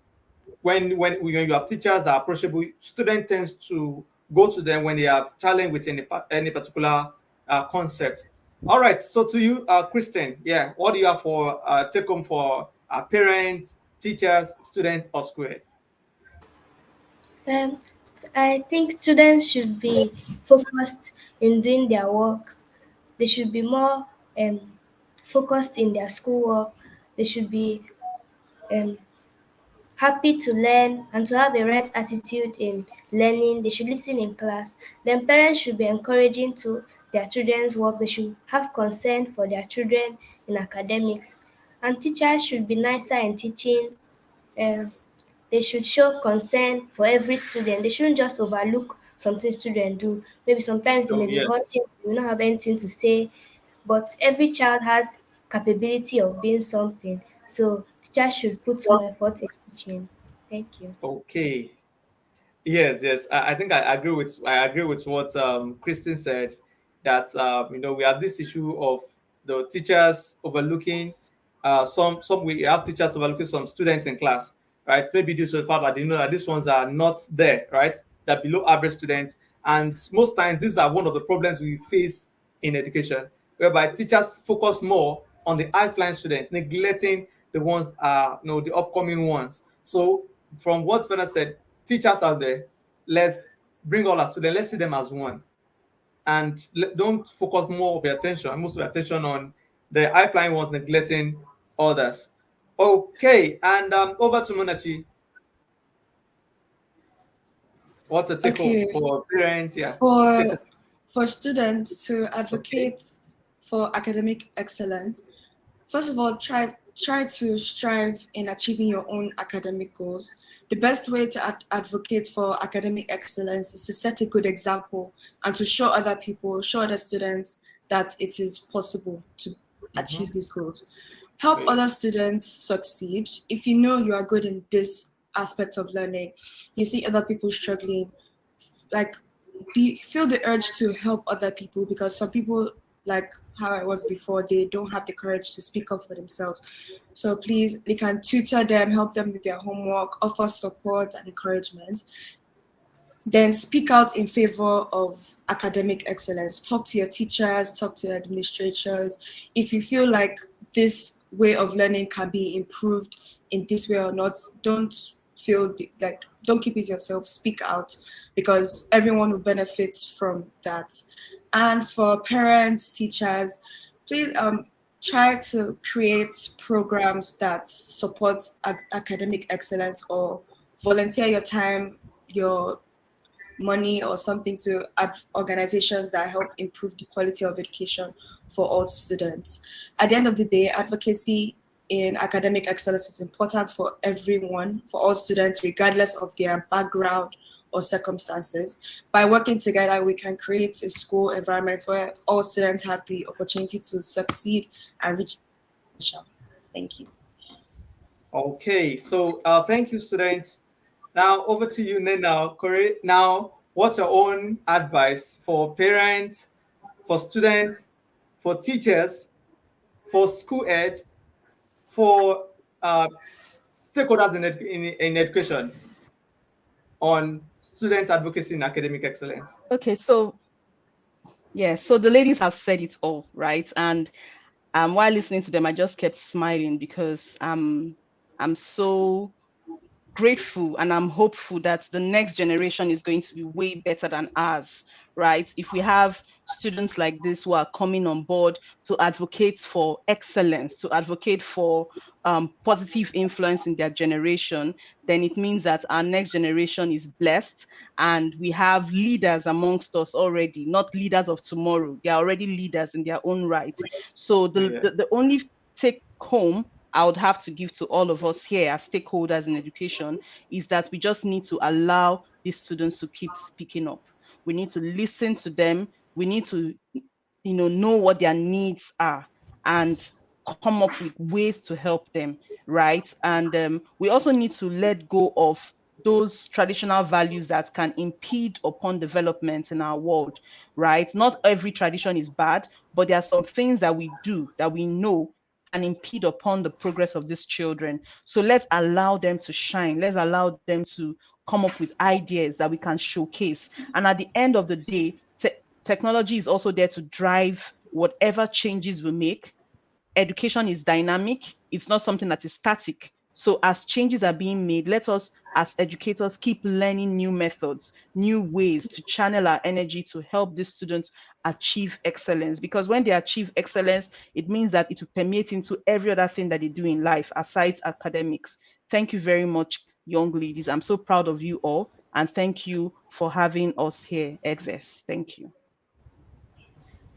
when you have teachers that are approachable, student tends to go to them when they have challenge with any particular concept. All right, so to you, Kristen, yeah, what do you have for take home for parents, teachers, students, or school head? Um, I think students should be focused in doing their work. They should be more focused in their schoolwork. They should be um, happy to learn and to have a right attitude in learning. They should listen in class. Then parents should be encouraging to their children's work. They should have concern for their children in academics. And teachers should be nicer in teaching. Um, they should show concern for every student. They shouldn't just overlook something students do. Maybe sometimes they Oh may be yes. hurting, they will not have anything to say, but every child has capability of being something. So teachers should put more effort in teaching. Thank you. Okay. Yes, yes. I think I agree with what Kristen said, that we have this issue of the teachers overlooking some we have teachers overlooking some students in class, right? Maybe due to the fact that they know that these ones are not there, right? They're below average students. And most times these are one of the problems we face in education, whereby teachers focus more on the high flying students, neglecting the ones the upcoming ones. So from what Fena said, teachers out there, let's bring all our students, let's see them as one, and don't focus more of your attention, most of your attention on the high flying ones, neglecting others. Okay, and over to Munachi. What's a take home Okay, for parents? Yeah, take for us. for students to advocate for academic excellence, first of all, try to strive in achieving your own academic goals. The best way to advocate for academic excellence is to set a good example and to show other people, show other students that it is possible to achieve these goals. Help other students succeed. If you know you are good in this aspect of learning, you see other people struggling, like feel the urge to help other people, because some people, like how I was before, they don't have the courage to speak up for themselves. So please, you can tutor them, help them with their homework, offer support and encouragement. Then speak out in favor of academic excellence. Talk to your teachers, talk to your administrators. If you feel like this way of learning can be improved in this way or not, don't don't keep it yourself, speak out, because everyone will benefit from that. And for parents, teachers, please try to create programs that support academic excellence, or volunteer your time, your money or something to organizations that help improve the quality of education for all students. At the end of the day, advocacy in academic excellence is important for everyone, for all students, regardless of their background or circumstances. By working together, we can create a school environment where all students have the opportunity to succeed and reach potential. Thank you. Okay, so thank you, students. Now over to you, Nena. Corey, now what's your own advice for parents, for students, for teachers, for school ed, for stakeholders in education on student advocacy in academic excellence? Okay, so yeah, so the ladies have said it all, right? And while listening to them, I just kept smiling because I'm so grateful and I'm hopeful that the next generation is going to be way better than ours, right? If we have students like this who are coming on board to advocate for excellence, to advocate for positive influence in their generation, then it means that our next generation is blessed and we have leaders amongst us already, not leaders of tomorrow. They are already leaders in their own right. So the only take home I would have to give to all of us here as stakeholders in education is that we just need to allow these students to keep speaking up. We need to listen to them. We need to, know what their needs are and come up with ways to help them, right? And we also need to let go of those traditional values that can impede upon development in our world, right? Not every tradition is bad, but there are some things that we do that we know and impede upon the progress of these children. So let's allow them to shine. Let's allow them to come up with ideas that we can showcase. And at the end of the day, technology is also there to drive whatever changes we make. Education is dynamic. It's not something that is static. So as changes are being made, let us as educators keep learning new methods, new ways to channel our energy to help these students achieve excellence. Because when they achieve excellence, it means that it will permeate into every other thing that they do in life aside academics. Thank you very much, young ladies. I'm so proud of you all. And thank you for having us here, Edvest. Thank you.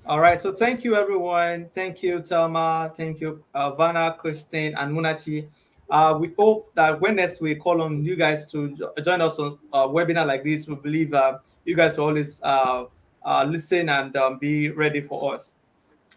All right, so thank you, everyone. Thank you, Telma. Thank you, Vanna, Christine, and Munachi. We hope that when next we call on you guys to join us on a webinar like this, we believe you guys will always listen and be ready for us.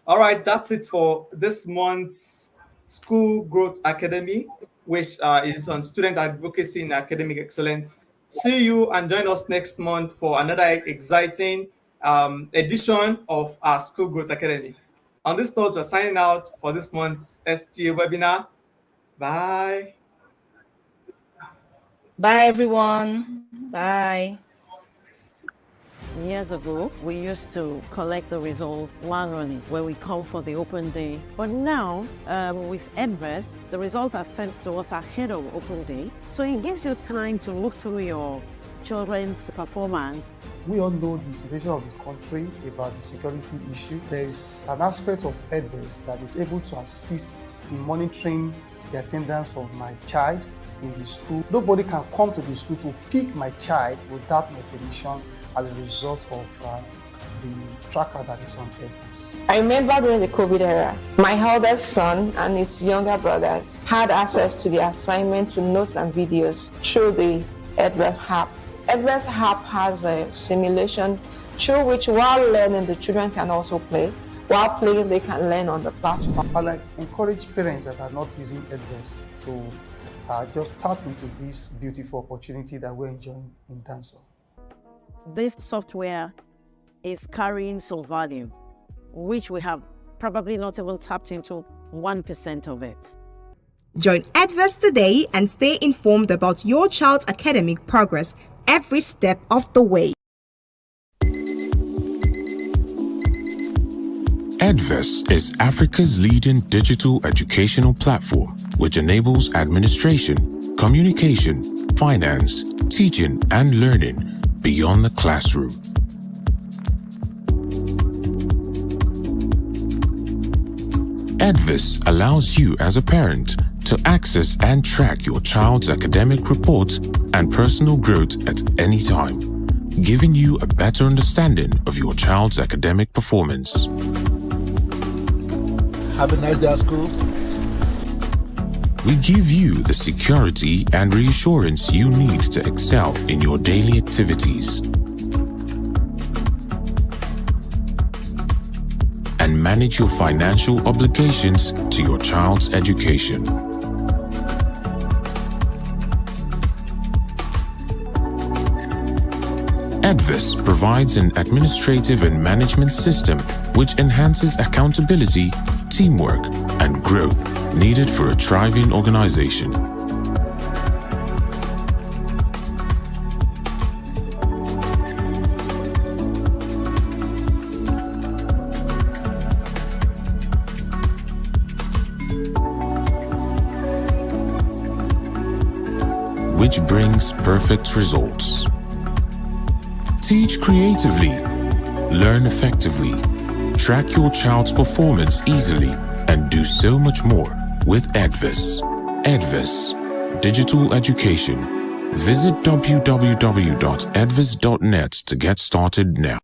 All right, that's it for this month's School Growth Academy, which is on student advocacy in academic excellence. See you and join us next month for another exciting edition of our School Growth Academy. On this note, we're signing out for this month's STA webinar. Bye. Bye, everyone. Bye. Years ago, we used to collect the results manually when we come for the open day. But now, with Edvest, the results are sent to us ahead of open day. So it gives you time to look through your children's performance. We all know the situation of the country about the security issue. There is an aspect of Edvest that is able to assist in monitoring the attendance of my child in the school. Nobody can come to the school to pick my child without my permission as a result of the tracker that is on Edvest. I remember during the COVID era, my eldest son and his younger brothers had access to the assignment to notes and videos through the Edvest app. Edvest app has a simulation through which, while learning, the children can also play. While playing, they can learn on the platform. I like encourage parents that are not using Edvest to just tap into this beautiful opportunity that we're enjoying in Dancehall. This software is carrying some value, which we have probably not even tapped into 1% of it. Join Edvest today and stay informed about your child's academic progress every step of the way. Edvest is Africa's leading digital educational platform, which enables administration, communication, finance, teaching, and learning beyond the classroom. Edvest allows you as a parent to access and track your child's academic reports and personal growth at any time, giving you a better understanding of your child's academic performance. Have a nice day at school. We give you the security and reassurance you need to excel in your daily activities and manage your financial obligations to your child's education. Edvest provides an administrative and management system which enhances accountability, teamwork, and growth needed for a thriving organization. Which brings perfect results. Teach creatively, learn effectively, track your child's performance easily, and do so much more with Edvest. Edvest, digital education. Visit www.edvest.net to get started now.